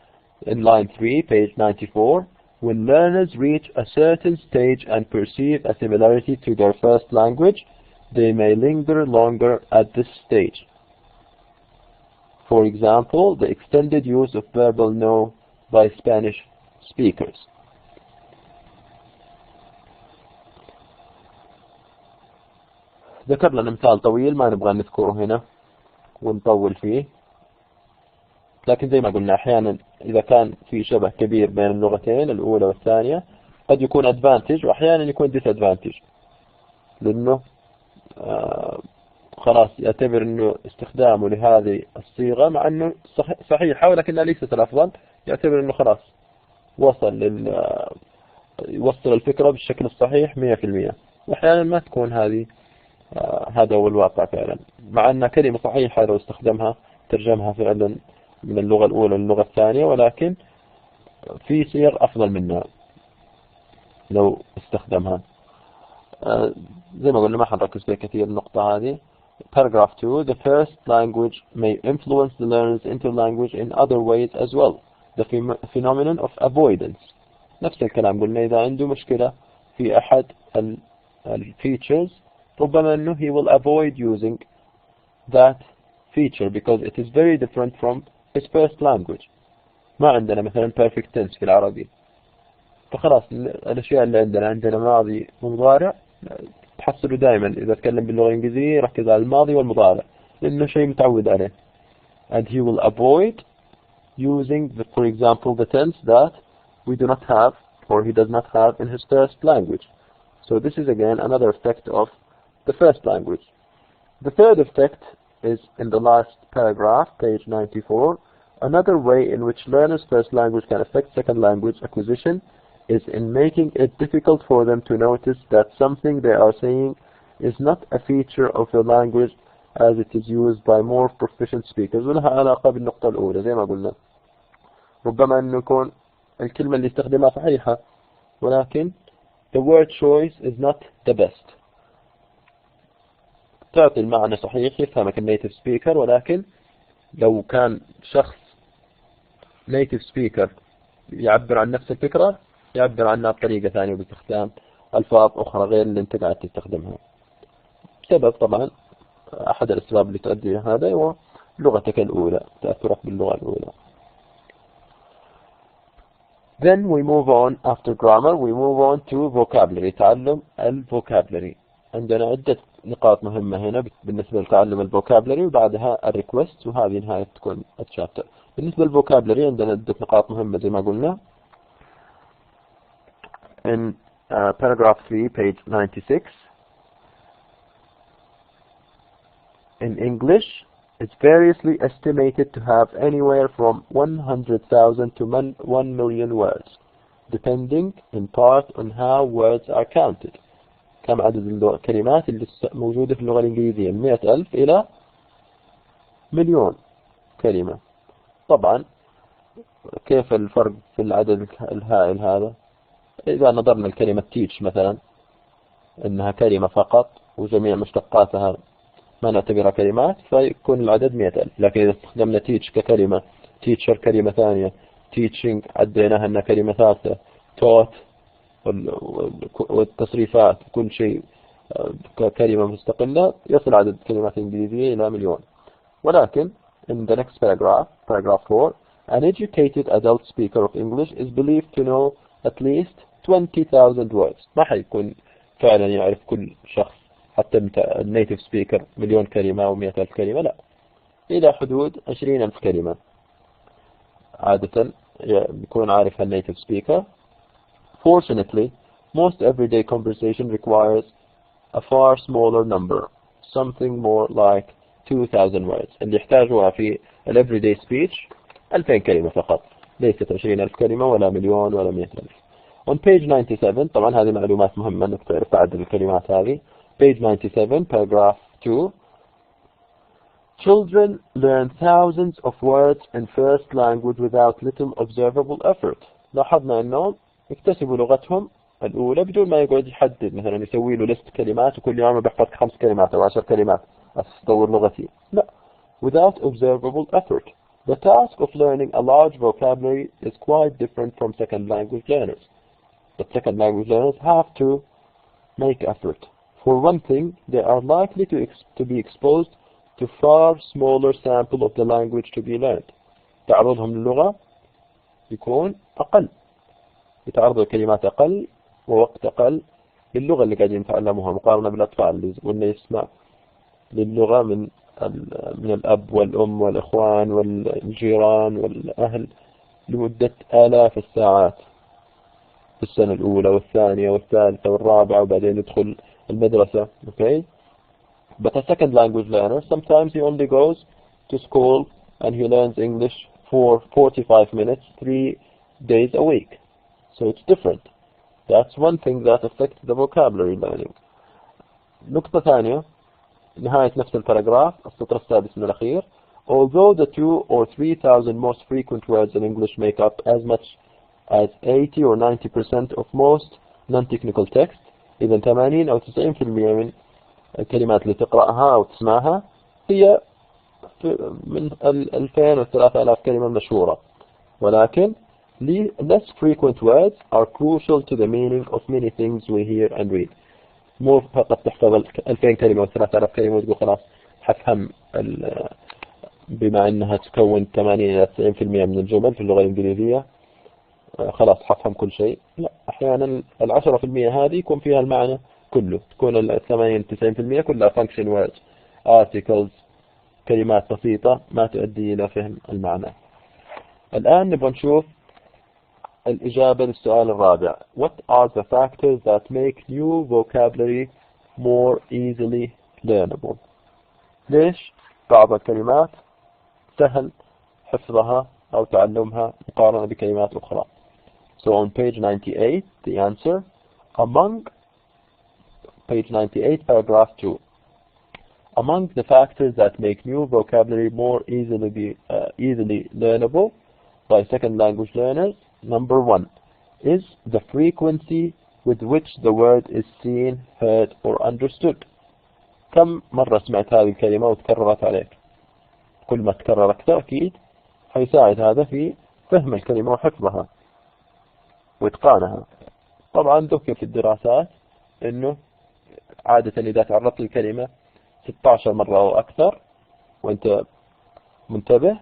In line 3, page 94. When learners reach a certain stage and perceive a similarity to their first language, they may linger longer at this stage. For example, the extended use of verbal no by Spanish speakers. ذكر لنا مثال طويل ما نبغى نذكره هنا ونطول فيه، لكن زي ما قلنا أحيانا إذا كان في شبه كبير بين اللغتين الأولى والثانية قد يكون advantage وأحيانا يكون disadvantage، لأنه خلاص يعتبر أنه استخدامه لهذه الصيغة مع أنه صحيحة ولكنها ليست الأفضل، يعتبر أنه خلاص يوصل الفكرة بالشكل الصحيح 100%، وأحيانا ما تكون هذا هو الواقع فعلا، مع أنها كلمة صحيحة لو استخدمها ترجمها فعلا من اللغة الأولى للغة الثانية، ولكن في صيغ أفضل منها لو استخدمها. زي ما قلنا ما حنركز فيها كثير النقطة هذه. Paragraph 2. The first language may influence the learner's interlanguage in other ways as well. The phenomenon of avoidance. نفس الكلام قلنا إذا عنده مشكلة في أحد features ربما أنه he will avoid using that feature because it is very different from his first language. ما عندنا مثلا perfect tense في العربي، فخلاص الأشياء اللي عندنا ماضي ومضارع تحصله دائما إذا تكلم باللغة الإنجليزية يركز على الماضي والمضارع لأنه شيء متعود عليه. And he will avoid using for example the tense that we do not have or he does not have in his first language. So this is again another effect of the first language. The third effect is in the last paragraph, page 94. Another way in which learners' first language can affect second language acquisition is in making it difficult for them to notice that something they are saying is not a feature of the language as it is used by more proficient speakers. ولها علاقة بالنقطة الأولى زي ما قلنا، ربما أن يكون الكلمة اللي استخدمها صحيحة ولكن the word choice is not the best. تعطي المعنى صحيح يفهمك النيتيف سبيكر، ولكن لو كان شخص نيتيف سبيكر يعبر عن نفس الفكرة يعبر عنها بطريقة ثانية باستخدام ألفاظ أخرى غير اللي أنت قاعد تستخدمها. بسبب طبعا أحد الأسباب اللي تؤدي هذا هو لغتك الأولى، تأثرك باللغة الأولى. Then we move on after grammar we move on to vocabulary. تعلم الفوكابلري. عندنا عدة نقاط مهمة هنا بالنسبة لتعلم الفوكابلري وبعدها الريكوست وهذه نهاية تكون الشابتر. بالنسبة للفوكابلري عندنا عدة نقاط مهمة زي ما قلنا. In paragraph 3 page 96 in English it's variously estimated to have anywhere from 100,000 to 1 million words depending in part on how words are counted. كم عدد الكلمات اللي موجودة في اللغة الإنجليزية؟ من 100,000 إلى 1,000,000 كلمة. طبعا كيف الفرق في العدد الهائل هذا؟ إذا نظرنا لكلمة teach مثلا إنها كلمة فقط وجميع مشتقاتها ما نعتبرها كلمات، فيكون العدد 100,000. لكن إذا استخدمنا teach ككلمة، teacher كلمة ثانية، teaching عديناها أنها كلمة ثالثة، taught والتصريفات كل شيء ككلمة مستقلة، يصل عدد الكلمات الإنجليزية إلى 1,000,000. ولكن in the next paragraph 4, an educated adult speaker of English is believed to know at least 20,000 words. ما حيكون فعلا يعرف كل شخص حتى النيتيف سبيكر 1,000,000 كلمة أو 100,000 كلمة، لا، إلى حدود 20,000 كلمة عادة بيكون عارفها النيتيف سبيكر. Fortunately, most everyday conversation requires a far smaller number, something more like 2,000 words. اللي يحتاجوها في ال everyday speech 2,000 كلمة فقط، ليست 20,000 كلمة ولا 1,000,000 ولا 100,000. On page 97، طبعا هذه معلومات مهمة انك تعرف عدد الكلمات هذه. page 97 paragraph 2. Children learn thousands of words in first language without little observable effort. لاحظنا انهم يكتسبوا لغتهم الأولى بدون ما يقعد يحدد، مثلا يسوي له لست كلمات وكل يوم بحفظ 5 كلمات أو 10 كلمات أتطور لغتي. لا. Without observable effort. The task of learning a large vocabulary is quite different from second language learners. But second language learners have to make effort. For one thing, they are likely to be exposed to far smaller sample of the language to be learned. تعرضهم للغة يكون أقل، يتعرضوا لكلمات أقل ووقت أقل للغة اللي قاعدين يتعلموها، مقارنة بالأطفال اللي قلنا يسمع للغة من الأب والأم والإخوان والجيران والأهل لمدة آلاف الساعات في السنة الأولى والثانية والثالثة والرابعة، وبعدين يدخل المدرسة. Okay? But a second language learner, sometimes he only goes to school and he learns English for 45 minutes, 3 days a week. So it's different. That's one thing that affects the vocabulary learning. نقطة ثانية، نهاية نفس الباراجراف، السطر السادس من الأخير. Although the 2,000 or 3,000 most frequent words in English make up as much as 80 or 90% of most non-technical text، إذا 80 أو 90% من الكلمات اللي تقرأها أو تسمعها هي من 2,000 و 3,000 كلمة المشهورة، ولكن less frequent words are crucial to the meaning of many things we hear and read. مو فقط تحفظ 2,000 كلمة و 3,000 كلمة وتقول خلاص حفهم بما أنها تكون 80 إلى 90% من الجمل في اللغة الإنجليزية خلاص حفهم كل شيء. لا، أحيانا 10% هذه يكون فيها المعنى كله، تكون 80-90% كلها function words articles كلمات بسيطة ما تؤدي إلى فهم المعنى. الآن نبغى نشوف الإجابة للسؤال الرابع. What are the factors that make new vocabulary more easily learnable؟ ليش بعض الكلمات سهل حفظها أو تعلمها مقارنة بكلمات أخرى؟ So on page 98 the answer, among page 98 paragraph 2, among the factors that make new vocabulary more easily learnable by second language learners, number 1 is the frequency with which the word is seen, heard or understood. كم مرة سمعت هذه الكلمة وتكررت عليك؟ كل ما تكرر أكثر أكيد حيساعد هذا في فهم الكلمة وحفظها وإتقانها. طبعا ذكر في الدراسات إنه عادة إذا تعرضت للكلمة 16 مرة أو أكثر وأنت منتبه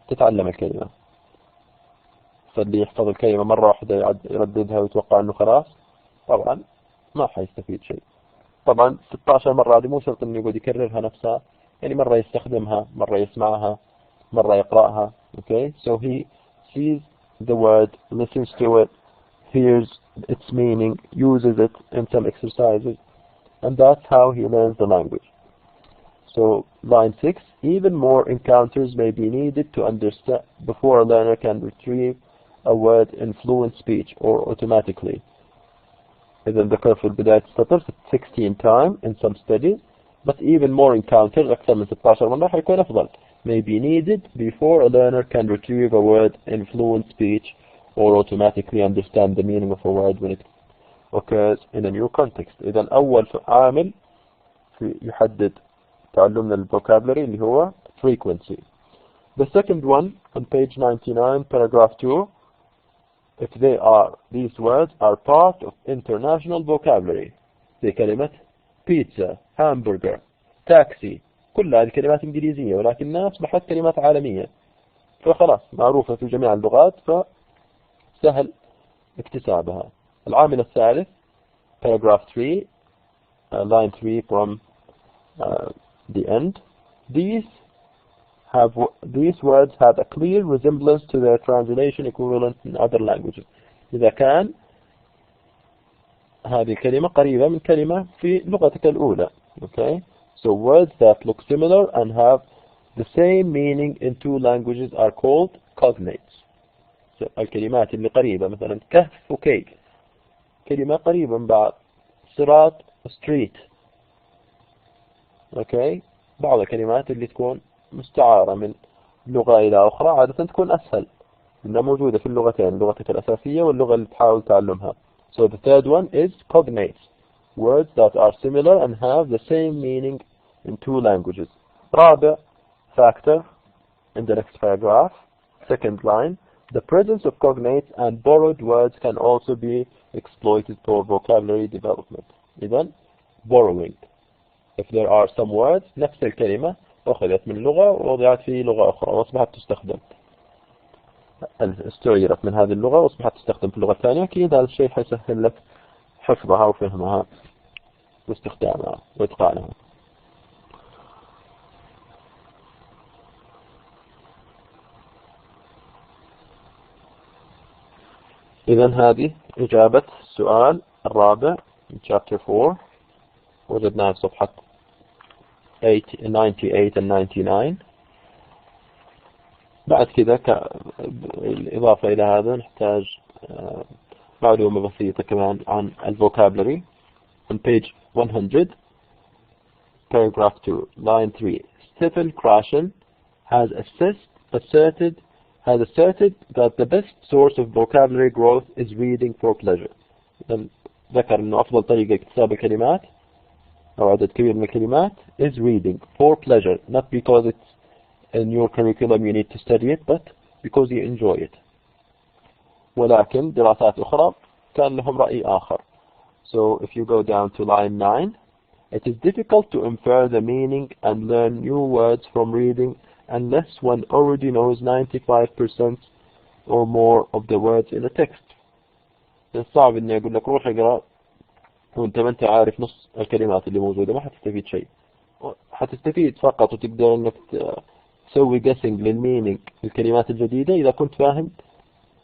تتعلم الكلمة. فاللي يحفظ الكلمة مرة واحدة يرددها ويتوقع أنه خلاص طبعا ما حيستفيد شيء. طبعا 16 مرة هذه مو شرط إنه يقعد يكررها نفسها، يعني مرة يستخدمها، مرة يسمعها، مرة يقرأها. Okay, so he sees the word, listens to it, hears its meaning, uses it in some exercises, and that's how he learns the language. So line 6, even more encounters may be needed to understand before a learner can retrieve a word in fluent speech or automatically. إذا ذكر في بداية السطر 16 time in some studies but even more encounters أكثر من 16 مرة حيكون أفضل. May be needed before a learner can retrieve a word in fluent speech or automatically understand the meaning of a word when it occurs in a new context. إذا أول عامل يحدد تعلمنا الفوكابلري اللي هو frequency. The second one on page 99 paragraph 2, if these words are part of international vocabulary زي كلمة pizza, hamburger, taxi، كل هذه كلمات إنجليزية ولكنها أصبحت كلمات عالمية فخلاص معروفة في جميع اللغات فسهل اكتسابها. العامل الثالث paragraph 3 line 3 from the end, these words have a clear resemblance to their translation equivalent in other languages. إذا كان هذه الكلمة قريبة من كلمة في لغتك الأولى. Okay? So words that look similar and have the same meaning in two languages are called cognates. So الكلمات اللي قريبة مثلا كهف وكيك كلمة قريبة من بعض. صراط street. Okay? بعض الكلمات اللي تكون مستعارة من لغة إلى أخرى عادة تكون أسهل لأنها موجودة في اللغتين لغتك الأساسية واللغة اللي تحاول تعلمها. So the third one is cognates, words that are similar and have the same meaning in two languages. رابع factor in the next paragraph, second line, the presence of cognates and borrowed words can also be exploited for vocabulary development. إذن borrowing. If there are some words نفس الكلمة أخذت من لغة ووضعت في لغة أخرى وأصبحت تستخدم استعيرت من هذه اللغة وأصبحت تستخدم في اللغة الثانية أكيد هذا الشيء حيسهل لك حفظها وفهمها واستخدامها وإتقانها. إذن هذه إجابة السؤال الرابع من chapter 4 وجدناها في صفحة 98 and 99. بعد كذا بالإضافة إلى هذا نحتاج معلومة بسيطة كمان عن الفوكابلري. On page 100 paragraph 2 line 3, Stephen Krashen has asserted that the best source of vocabulary growth is reading for pleasure. ذكر أنه أفضل طريقة اكتساب الكلمات أو عدد كبير من الكلمات is reading for pleasure, not because it's in your curriculum you need to study it, but because you enjoy it. ولكن دراسات أخرى كان لهم رأي آخر. So if you go down to line 9, it is difficult to infer the meaning and learn new words from reading unless one already knows 95% or more of the words in a text. صعب إني أقول لك روح اقرأ وأنت ما أنت عارف نص الكلمات اللي موجودة ما حتستفيد شيء. حتستفيد فقط وتقدر إنك تسوي guessing للمينينج الكلمات الجديدة إذا كنت فاهم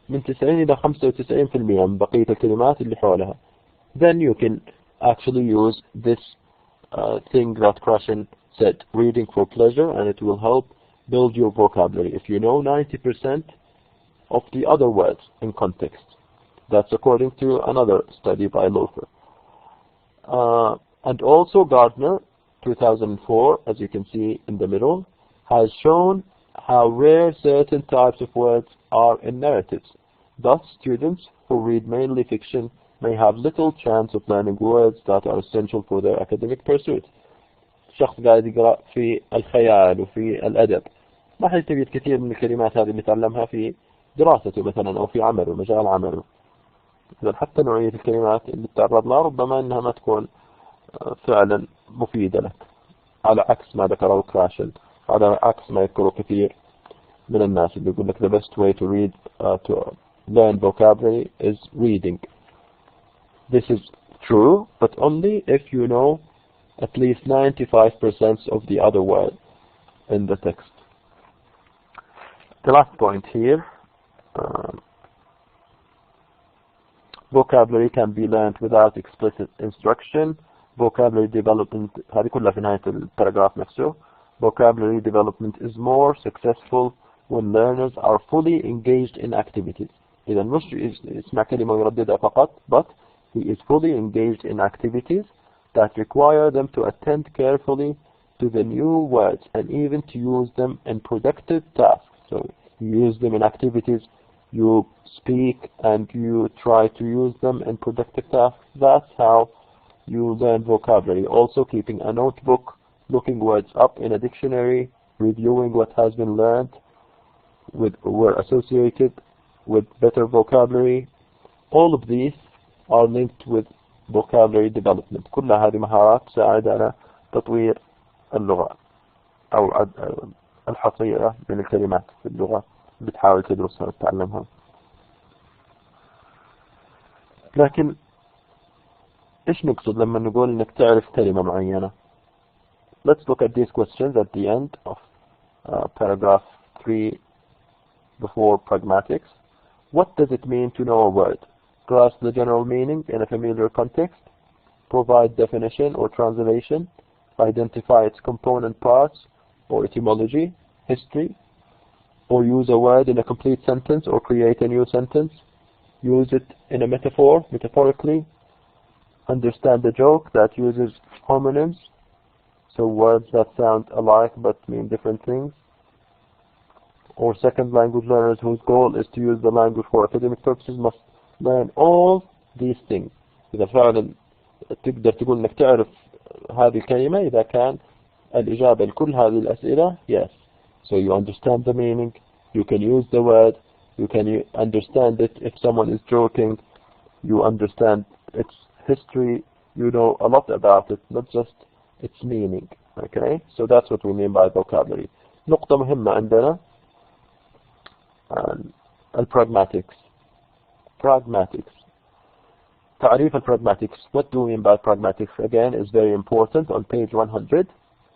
من 90 إلى 95% من بقية الكلمات اللي حولها. Then you can actually use this thing that Krashen said, reading for pleasure, and it will help build your vocabulary if you know 90% of the other words in context. That's according to another study by Lofer. And also Gardner, 2004, as you can see in the middle, has shown how rare certain types of words are in narratives. Thus, students who read mainly fiction may have little chance of learning words that are essential for their academic pursuit. شخص قاعد يقرأ في الخيال وفي الأدب ما حيستفيد كثير من الكلمات هذه اللي تعلمها في دراسته مثلا أو في عمله مجال عمله. إذا حتى نوعية الكلمات اللي تعرض لها ربما أنها ما تكون فعلا مفيدة لك، على عكس ما ذكره كراشن، على عكس ما يذكره كثير من الناس اللي يقول لك the best way to read to learn vocabulary is reading. This is true, but only if you know at least 95% of the other words in the text. The last point here, vocabulary can be learned without explicit instruction. Vocabulary development, هذه كلها في نهاية الباراجراف نفسه. Vocabulary development is more successful when learners are fully engaged in activities. إذا مش يسمع كلمة ويرددها فقط, but He is fully engaged in activities that require them to attend carefully to the new words and even to use them in productive tasks. So you use them in activities, you speak and you try to use them in productive tasks. That's how you learn vocabulary. Also keeping a notebook, looking words up in a dictionary, reviewing what has been learned were associated with better vocabulary. All of these are linked with vocabulary development. كل هذه مهارات تساعد على تطوير اللغة أو الحصيلة من الكلمات في اللغة بتحاول تدرسها وتتعلمها. لكن إيش نقصد لما نقول إنك تعرف كلمة معينة؟ Let's look at these questions at the end of paragraph 3 before pragmatics. What does it mean to know a word? Grasp the general meaning in a familiar context, provide definition or translation, identify its component parts or etymology, history, or use a word in a complete sentence or create a new sentence, use it in a metaphor, metaphorically, understand the joke that uses homonyms, so words that sound alike but mean different things, or second language learners whose goal is to use the language for academic purposes must learn all these things. إذا فعلا تقدر تقول إنك تعرف هذه الكلمة إذا كان الإجابة لكل هذه الأسئلة yes. So you understand the meaning, you can use the word, you can understand it if someone is joking, you understand its history, you know a lot about it, not just its meaning. Okay, so that's what we mean by vocabulary. نقطة مهمة عندنا الpragmatics. Pragmatics. تعريف pragmatics. What do we mean by pragmatics? Again, is very important on page 100.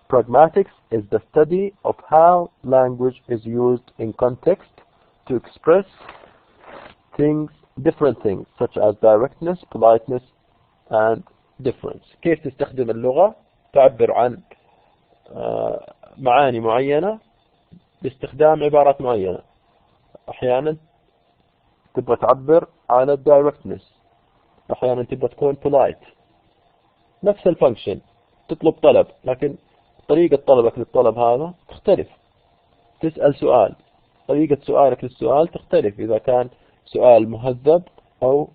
Pragmatics is the study of how language is used in context to express things, different things, such as directness, politeness, and difference. كيف تستخدم اللغة تعبر عن معاني معينة باستخدام عبارات معينة. أحيانا تبغى تعبر على directness، أحيانا تبغى تكون polite. نفس الفانكشن، تطلب طلب، لكن طريقة طلبك للطلب هذا تختلف. تسأل سؤال، طريقة سؤالك للسؤال تختلف إذا كان سؤال مهذب أو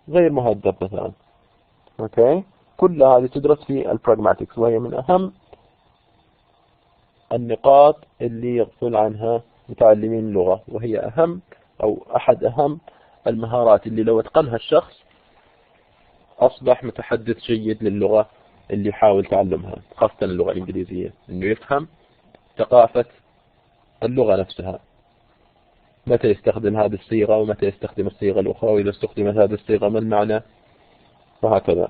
غير مهذب مثلا. أوكي، كل هذه تدرس في البراغماتكس، وهي من أهم النقاط اللي يغفل عنها متعلمين اللغة، وهي أهم أو أحد أهم المهارات اللي لو اتقنها الشخص أصبح متحدث جيد للغة اللي يحاول تعلمها، خاصة اللغة الإنجليزية، إنه يفهم ثقافة اللغة نفسها، متى يستخدم هذه الصيغة ومتى يستخدم الصيغة الأخرى، وإذا استخدمت هذه الصيغة ما المعنى، وهكذا.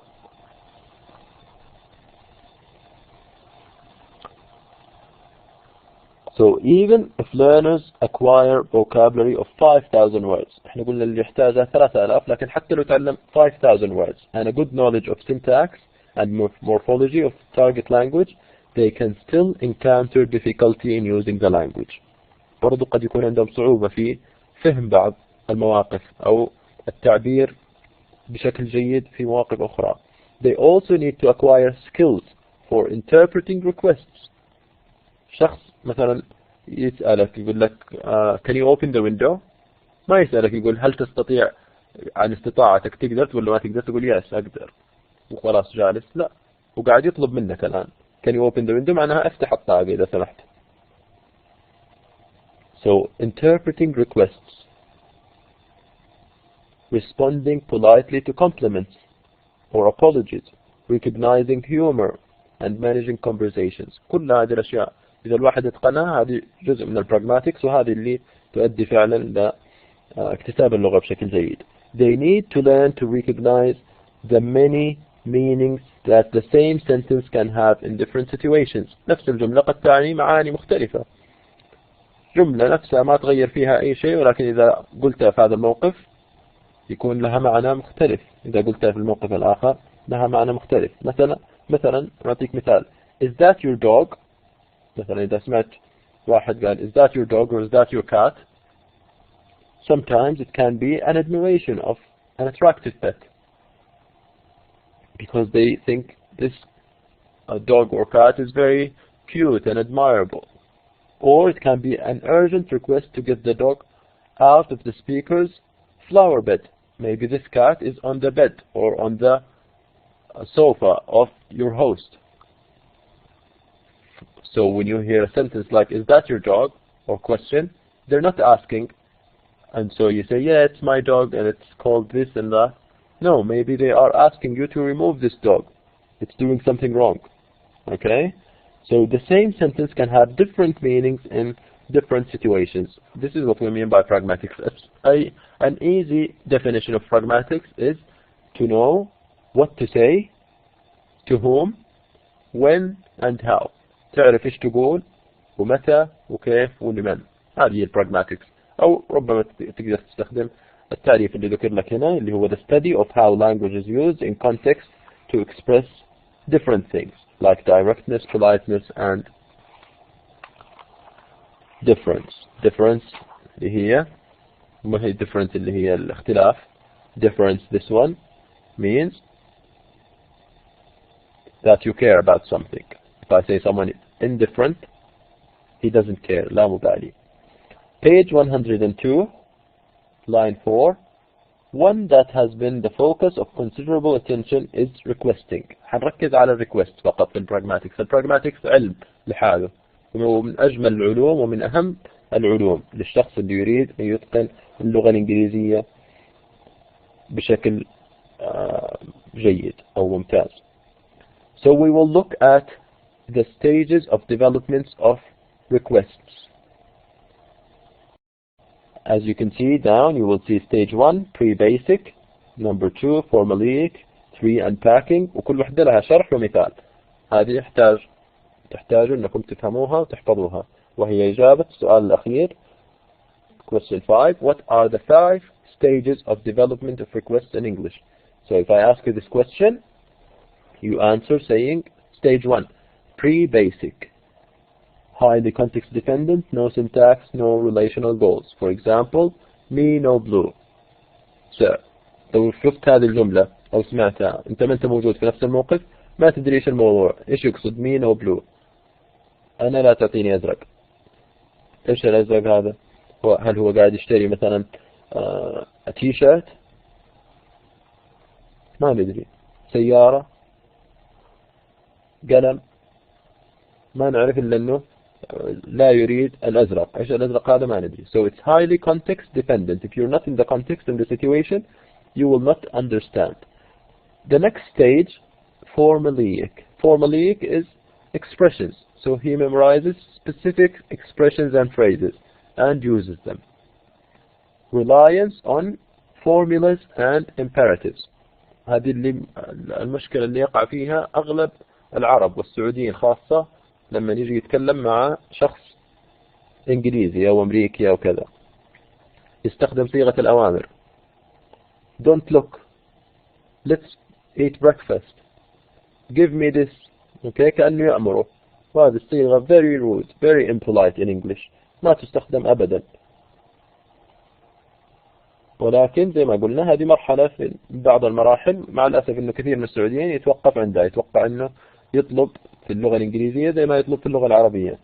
So even if learners acquire vocabulary of 5,000 words، احنا قلنا اللي يحتاجها 3000، لكن حتى لو تعلم 5,000 words and a good knowledge of syntax and morphology of target language, they can still encounter difficulty in using the language. برضو قد يكون عندهم صعوبة في فهم بعض المواقف أو التعبير بشكل جيد في مواقف أخرى. They also need to acquire skills for interpreting requests. شخص مثلا يسألك يقول لك can you open the window؟ ما يسألك يقول هل تستطيع عن استطاعتك تقدر، تقول له ما تقدر، تقول yes أقدر وخلاص جالس. لا، وقاعد يطلب منك الآن can you open the window معناها افتح الطاقة إذا سمحت. So interpreting requests, responding politely to compliments or apologies, recognizing humor and managing conversations. كل هذه الأشياء إذا الواحد اتقنها هذه جزء من البراغماتكس، وهذه اللي تؤدي فعلا لاكتساب اللغة بشكل جيد. They need to learn to recognize the many meanings that the same sentence can have in different situations. نفس الجملة قد تعني معاني مختلفة، جملة نفسها ما تغير فيها أي شيء، ولكن إذا قلتها في هذا الموقف يكون لها معنى مختلف، إذا قلتها في الموقف الآخر لها معنى مختلف. مثلا نعطيك مثال، is that your dog؟ مثلا إذا سمعت واحد قال is that your dog or is that your cat؟ sometimes it can be an admiration of an attractive pet. because they think this dog or cat is very cute and admirable. Or it can be an urgent request to get the dog out of the speaker's flower bed. Maybe this cat is on the bed or on the sofa of your host. So when you hear a sentence like, is that your dog? Or question, they're not asking. And so you say, yeah, it's my dog and it's called this and that. No, maybe they are asking you to remove this dog. It's doing something wrong. Okay? So the same sentence can have different meanings in different situations. This is what we mean by pragmatics. An easy definition of pragmatics is to know what to say, to whom, when and how. تعرف ايش تقول ومتى وكيف ولمن. هذه هي البراغماتكس. أو ربما تقدر تستخدم التعريف اللي ذكر لك هنا اللي هو the study of how language is used in context to express different things like directness, politeness and difference. Difference اللي هي ما هي difference اللي هي الاختلاف. Difference, this one means that you care about something. If I say someone is indifferent, he doesn't care. لا مبالي. Page 102, line 4. One that has been the focus of considerable attention is requesting. حنركز على الريكوست فقط في البراغماتكس. البراغماتكس علم لحاله ومن أجمل العلوم ومن أهم العلوم للشخص اللي يريد أن يتقن اللغة الإنجليزية بشكل جيد أو ممتاز. So we will look at the stages of development of requests. As you can see down, you will see stage 1, pre-basic, number 2, formulaic, 3, unpacking, وكل وحدة لها شرح ومثال. هذه تحتاج أنكم تفهموها وتحفظوها. وهي إجابة السؤال الأخير. Question 5. What are the 5 stages of development of requests in English? So if I ask you this question, you answer saying stage 1, pre-basic. Highly context dependent, no syntax, no relational goals. For example, me no blue. Sir, لو شفت هذه الجملة أو سمعتها أنت ما أنت موجود في نفس الموقف ما تدري إيش الموضوع. إيش يقصد me no blue؟ أنا لا تعطيني أزرق. إيش الأزرق هذا؟ هل هو قاعد يشتري مثلا تي شيرت؟ ما ندري. سيارة؟ قلم؟ ما نعرف إلا أنه لا يريد الأزرق. إيش الأزرق هذا ما ندري. So it's highly context dependent. If you're not in the context and the situation, you will not understand. The next stage, formulaic. Formulaic is expressions. So he memorizes specific expressions and phrases and uses them. Reliance on formulas and imperatives. هذه المشكلة اللي يقع فيها أغلب العرب والسعوديين خاصة لما يجي يتكلم مع شخص إنجليزي أو أمريكي أو كذا. يستخدم صيغة الأوامر. Don't look. Let's eat breakfast. Give me this. Okay, كأنه يأمره. وهذه الصيغة very rude, very impolite in English. ما تستخدم أبدا. ولكن زي ما قلنا هذه مرحلة في بعض المراحل. مع الأسف إنه كثير من السعوديين يتوقف عندها. يتوقع إنه يطلب في اللغة الإنجليزية زي ما يطلب في اللغة العربية.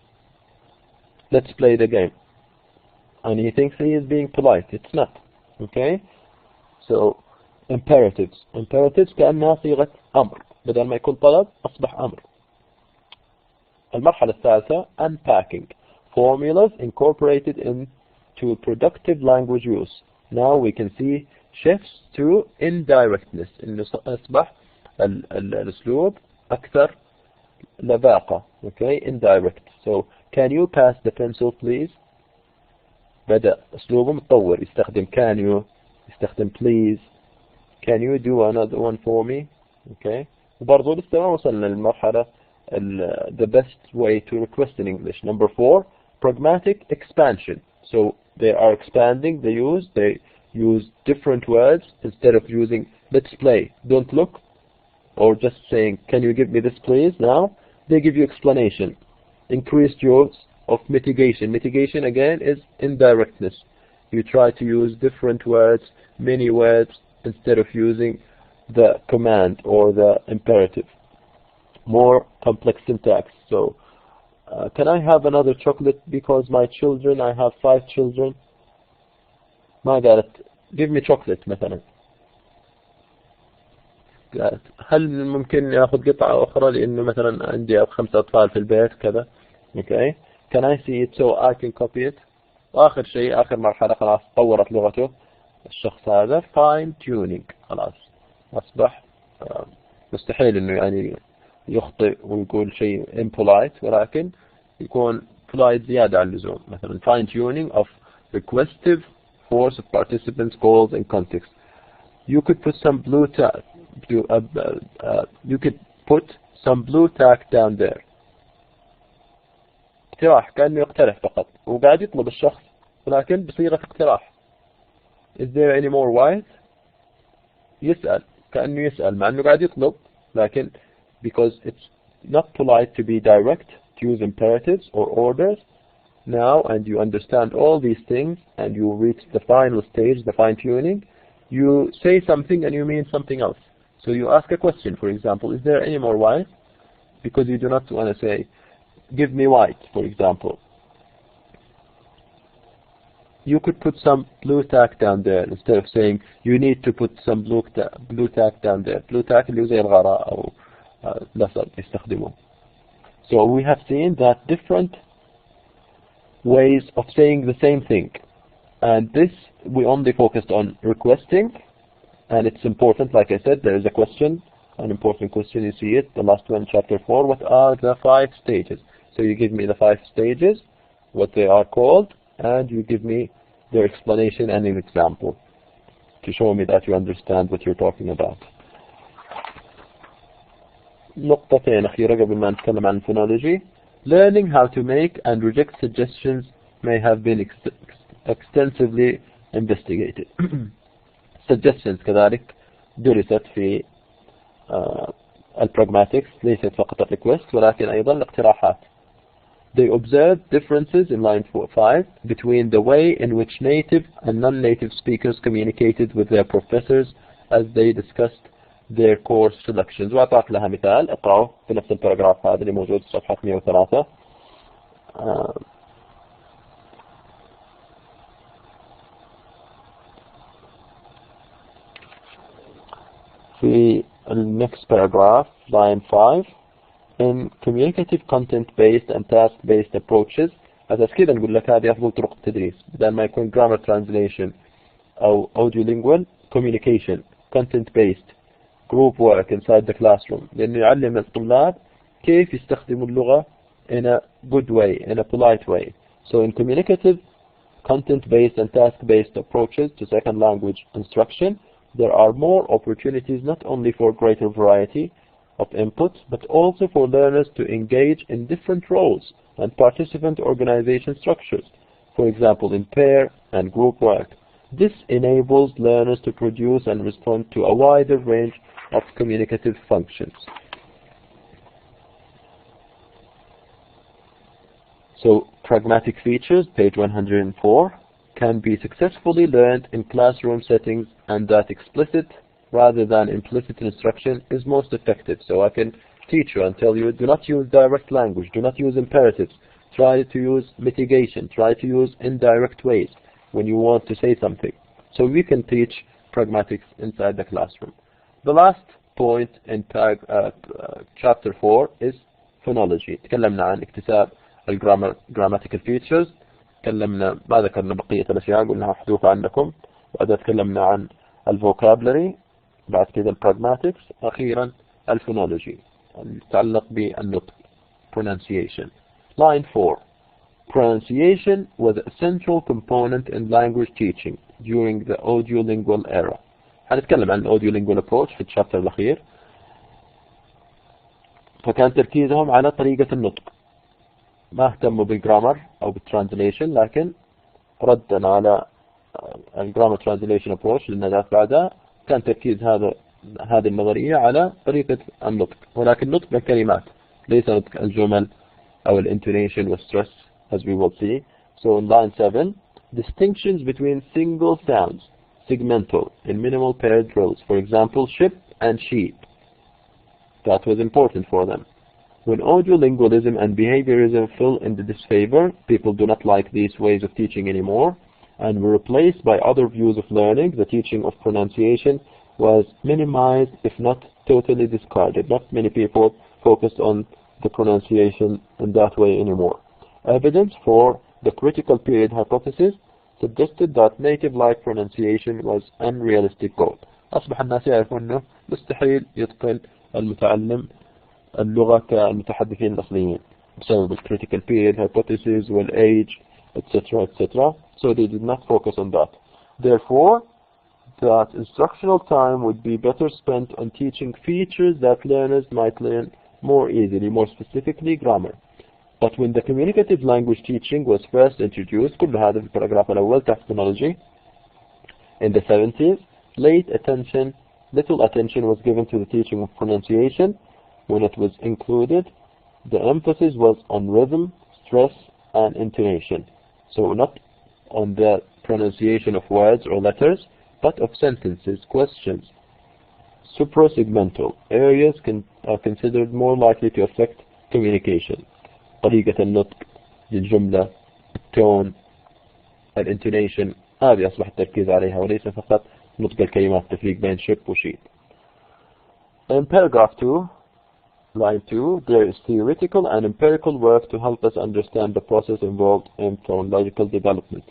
Let's play the game. And he thinks he is being polite. It's not. Okay? So, imperatives. Imperatives كأنها صيغة أمر. بدل ما يكون طلب أصبح أمر. المرحلة الثالثة, unpacking. Formulas incorporated into productive language use. Now we can see shifts to indirectness. إنه أصبح الأسلوب أكثر لباقة. Okay, indirect. So, can you pass the pencil please? بدأ أسلوبه متطور. يستخدم can you, يستخدم please. Can you do another one for me? Okay. وبرضو لسه ما وصلنا للمرحلة the best way to request in English. Number 4, pragmatic expansion. So they are expanding the use. They use different words instead of using let's play, don't look, or just saying can you give me this please. Now they give you explanation. Increased use of mitigation. Mitigation again is indirectness. You try to use different words, many words, instead of using the command or the imperative. More complex syntax. So, can I have another chocolate because my children, I have 5 children. ما قالت give me chocolate مثلا. قالت هل ممكن ياخذ قطعة أخرى لأنه مثلا عندي 5 أطفال في البيت كذا. Okay. Can I see it so I can copy it? وآخر شيء آخر مرحلة خلاص طورت لغته الشخص هذا fine tuning. خلاص أصبح مستحيل إنه يعني يخطئ ويقول شيء impolite ولكن يكون polite زيادة عن اللزوم. مثلا fine tuning of requestive force of participants, goals and context. You could put some blue tack. You could put some blue tack down there. اقتراح كأنه يقترح فقط وقاعد يطلب الشخص ولكن بصيغة اقتراح. Is there any more wise? يسأل كأنه يسأل مع أنه قاعد يطلب لكن because it's not polite to be direct, to use imperatives or orders now, and you understand all these things and you reach the final stage, the fine tuning, you say something and you mean something else. So you ask a question, for example, is there any more white? Because you do not want to say, give me white, for example. You could put some blue tack down there instead of saying you need to put some blue tack down there. Blue tack اللي زي الغراء أو لصق يستخدمه. So we have seen that different ways of saying the same thing, and this we only focused on requesting, and it's important. Like I said, there is a question, an important question. You see it, the last one, chapter 4. What are the 5 stages? So you give me the 5 stages, what they are called, and you give me their explanation and an example to show me that you understand what you're talking about. نقطتين أخيرة قبل ما نتكلم عن phonology. Learning how to make and reject suggestions may have been extensively investigated. Suggestions كذلك درست في الpragmatics ليست فقط الrequest ولكن أيضا الاقتراحات. They observed differences in line 5 between the way in which native and non-native speakers communicated with their professors as they discussed their course selections. وأعطاك لها مثال اقرأه في نفس الباراجراف هذا اللي موجود في صفحة 103. في next paragraph, line 5. In communicative content-based and task-based approaches, أساس كذا نقول لك هذه أفضل طرق التدريس بدل ما يكون grammar translation أو audiolingual communication, content-based, group work inside the classroom, لأنه يعلم الطلاب كيف يستخدموا اللغة in a good way, in a polite way. So in communicative, content-based and task-based approaches to second language instruction, there are more opportunities not only for greater variety of input, but also for learners to engage in different roles and participant organization structures, for example in pair and group work. This enables learners to produce and respond to a wider range of communicative functions. So pragmatic features, page 104, can be successfully learned in classroom settings, and that explicit rather than implicit instruction is most effective. So I can teach you and tell you, do not use direct language, do not use imperatives, try to use mitigation, try to use indirect ways when you want to say something. So we can teach pragmatics inside the classroom. The last point in chapter 4 is phonology. تكلمنا عن اكتساب grammatical features، تكلمنا ما ذكرنا بقية الأشياء قلنا محذوفة عندكم، بعدها تكلمنا عن الفوكابلري، بعد كده البراغماتكس، أخيرا الفونولوجي يتعلق بالنطق pronunciation. Line 4. Pronunciation was a central component in language teaching during the audiolingual era. هنتكلم عن audiolingual approach في الشابتر الأخير. فكان تركيزهم على طريقة النطق، ما اهتموا بالجرامر أو بالترانزليشن، لكن ردا على الجرامر ترانزليشن approach لأن ذات بعدها كان تركيز هذه النظرية على طريقة النطق، ولكن نطق الكلمات ليس نطق الجمل أو الانتونيشن والstress as we will see. So in line 7, distinctions between single sounds, segmental, and minimal paired drills. For example, ship and sheep. That was important for them. When audiolingualism and behaviorism fell into disfavor, people do not like these ways of teaching anymore, and were replaced by other views of learning. The teaching of pronunciation was minimized, if not totally discarded. Not many people focused on the pronunciation in that way anymore. Evidence for the critical period hypothesis suggested that native-like pronunciation was unrealistic goal. أصبح الناس يعرفون أنه مستحيل يتقن المتعلم اللغة كالمتحدثين الأصليين بسبب critical period hypothesis والage, etc., etc. So they did not focus on that. Therefore, that instructional time would be better spent on teaching features that learners might learn more easily, more specifically grammar. But when the communicative language teaching was first introduced, كل هذا في الباراجراف الأول terminology, in the 70s, little attention was given to the teaching of pronunciation. When it was included, the emphasis was on rhythm, stress, and intonation. So not on the pronunciation of words or letters, but of sentences, questions. Suprasegmental areas are considered more likely to affect communication. طريقة النطق، الجملة، التون، الانتونيشن، هذه أصبح التركيز عليها وليس فقط نطق الكلمات، التفريق بين ship و sheep. In paragraph 2, line 2, there is theoretical and empirical work to help us understand the process involved in phonological development.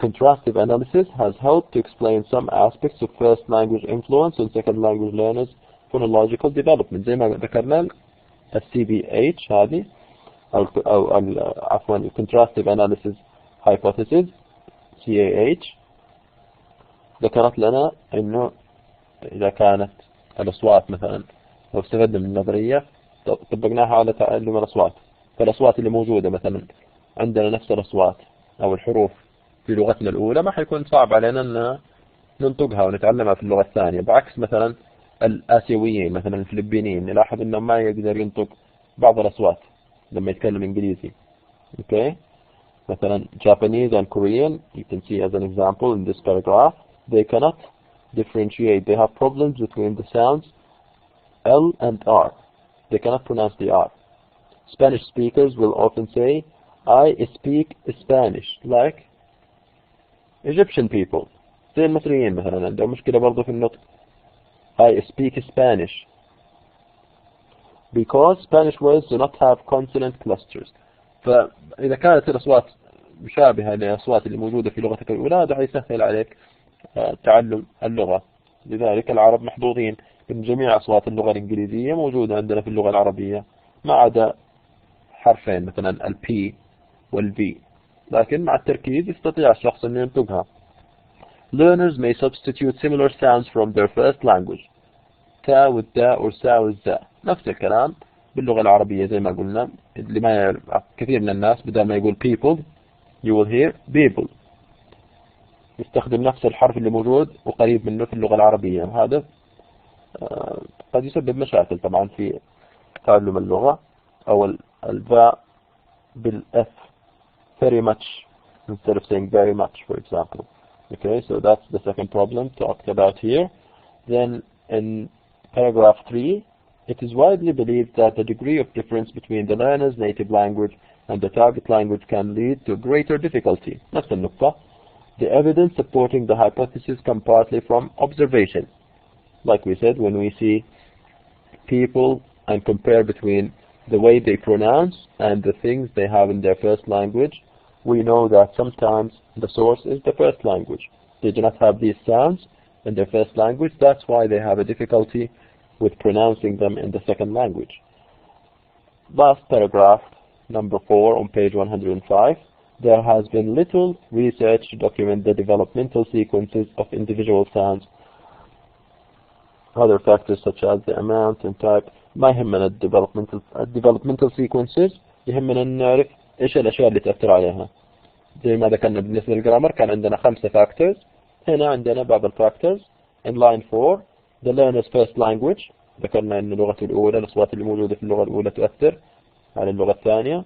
Contrastive analysis has helped to explain some aspects of first language influence on second language learners' phonological development. زي ما ذكرنا CBH هذه أو عفوا Contrastive Analysis Hypothesis CAH ذكرت لنا إنه إذا كانت الأصوات مثلا لو استفدنا من النظرية طبقناها على تعلم الأصوات، فالأصوات اللي موجودة مثلا عندنا نفس الأصوات أو الحروف في لغتنا الأولى ما حيكون صعب علينا أن ننطقها ونتعلمها في اللغة الثانية، بعكس مثلا الآسيويين مثلا الفلبينيين نلاحظ أنه ما يقدر ينطق بعض الأصوات لما يتكلم إنجليزي. Okay? مثلا Japanese and Korean, you can see as an example in this paragraph, they cannot differentiate. They have problems between the sounds L and R. They cannot pronounce the R. Spanish speakers will often say, I speak Spanish, like Egyptian people. زي المصريين مثلا عندهم مشكلة برضو في النطق. I speak Spanish. Because Spanish words do not have consonant clusters. فإذا كانت الأصوات مشابهة للأصوات اللي موجودة في لغتك الأولى هذا حيسهل عليك تعلم اللغة. لذلك العرب محظوظين إن جميع أصوات اللغة الإنجليزية موجودة عندنا في اللغة العربية ما عدا حرفين مثلا ال P وال V، لكن مع التركيز يستطيع الشخص أن ينطقها. Learners may substitute similar sounds from their first language. تا والدا or سا والزا نفس الكلام باللغة العربية زي ما قلنا. اللي ما يعرف كثير من الناس بدل ما يقول people you will hear people، يستخدم نفس الحرف اللي موجود وقريب منه في اللغة العربية. هذا قد يسبب مشاكل طبعا في تعلم اللغة. أو الباء بالF very much instead of saying very much, for example. Okay, so that's the second problem talked about here. Then in paragraph 3, it is widely believed that the degree of difference between the learner's native language and the target language can lead to greater difficulty. نفس النقطة. The evidence supporting the hypothesis come partly from observation. Like we said, when we see people and compare between the way they pronounce and the things they have in their first language, we know that sometimes the source is the first language. They do not have these sounds in their first language. That's why they have a difficulty with pronouncing them in the second language. Last paragraph, number 4 on page 105. There has been little research to document the developmental sequences of individual sounds. Other factors such as the amount and type ما يهمنا developmental sequences، يهمنا نعرف إيش الأشياء اللي تأثر عليها. زي ما ذكرنا بالنسبة للجرامر كان عندنا 5 factors، هنا عندنا بعض الفاكتورز. In line 4 the learner's first language، ذكرنا أن اللغة الأولى الأصوات اللي موجودة في اللغة الأولى تؤثر على اللغة الثانية.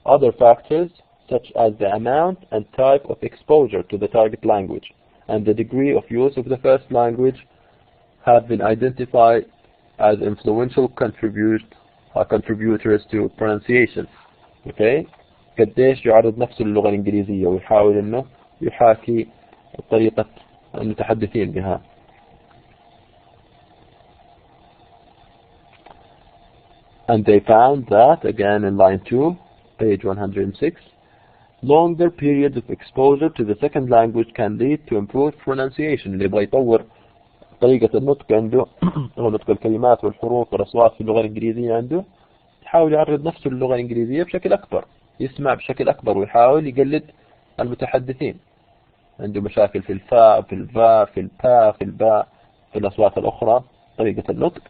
Other factors such as the amount and type of exposure to the target language and the degree of use of the first language have been identified as influential contributors to pronunciation. Okay. قديش يعرض نفسه للغة الإنجليزية ويحاول إنه يحاكي طريقة المتحدثين بها. And they found that, again in line 2, page 106, longer periods of exposure to the second language can lead to improved pronunciation. اللي يبغى يطور طريقة النطق عنده هو نطق الكلمات والحروف والأصوات في اللغة الإنجليزية عنده، يحاول يعرض نفسه للغة الإنجليزية بشكل أكبر، يسمع بشكل أكبر ويحاول يقلد المتحدثين. عنده مشاكل في الفاء، في الفاء، في الباء، في الباء، في الأصوات الأخرى، طريقة النطق.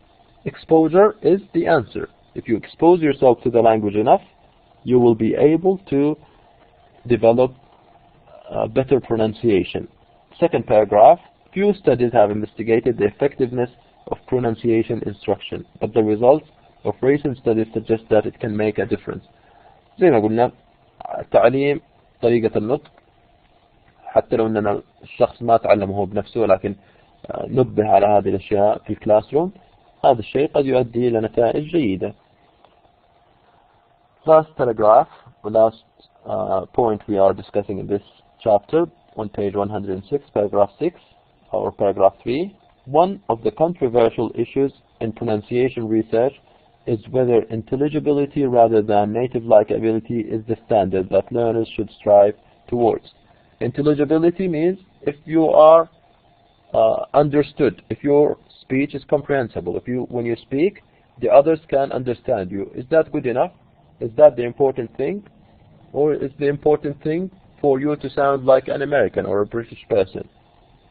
Exposure is the answer. If you expose yourself to the language enough, you will be able to develop better pronunciation. Second paragraph, few studies have investigated the effectiveness of pronunciation instruction, but the results of recent studies suggest that it can make a difference. زي ما قلنا تعليم طريقة النطق، حتى لو أن الشخص ما تعلمه هو بنفسه لكن نبه على هذه الأشياء في الكلاس روم، هذا الشيء قد يؤدي إلى نتائج جيدة. Last paragraph, the last point we are discussing in this chapter on page 106, paragraph 6 or paragraph 3. One of the controversial issues in pronunciation research is whether intelligibility rather than native-like ability is the standard that learners should strive towards. Intelligibility means if you are understood, if your speech is comprehensible, when you speak, the others can understand you. Is that good enough? Is that the important thing? Or is the important thing for you to sound like an American or a British person?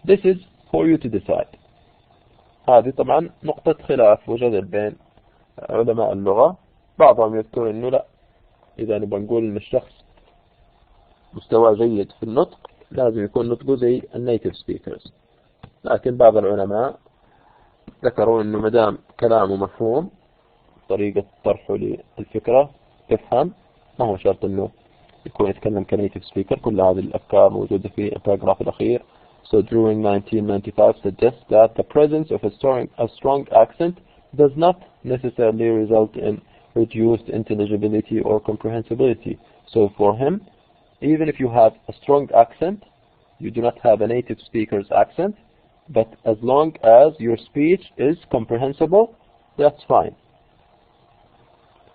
This is for you to decide. هذه طبعا نقطة خلاف وجدل بين علماء اللغة. بعضهم يذكر انه لا، اذا نبغى نقول ان الشخص مستوى جيد في النطق لازم يكون نطقه زي النيتيف سبيكرز، لكن بعض العلماء ذكروا انه مدام كلامه مفهوم، طريقة طرحه للفكرة تفهم، ما هو شرط انه يكون يتكلم كنيتيف سبيكر. كل هذه الافكار موجودة في الباراجراف الاخير. So during 1995 suggests that the presence of a strong accent does not necessarily result in reduced intelligibility or comprehensibility. So for him, even if you have a strong accent, you do not have a native speaker's accent, but as long as your speech is comprehensible, that's fine.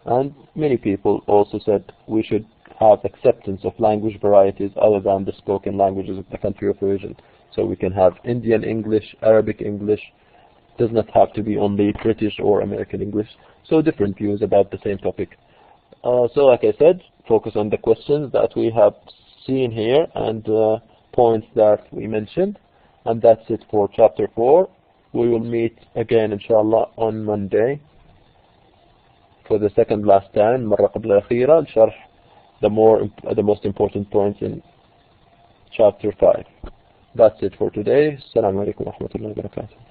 And many people also said we should have acceptance of language varieties other than the spoken languages of the country of origin. So we can have Indian English, Arabic English, does not have to be only British or American English. So different views about the same topic. So like I said, focus on the questions that we have seen here and points that we mentioned. And that's it for chapter 4. We will meet again inshallah on Monday for the second last time, مرة قبل الأخيرة, شرح the most important points in chapter 5. That's it for today. Assalamu alaikum wa rahmatullahi wa barakatuh.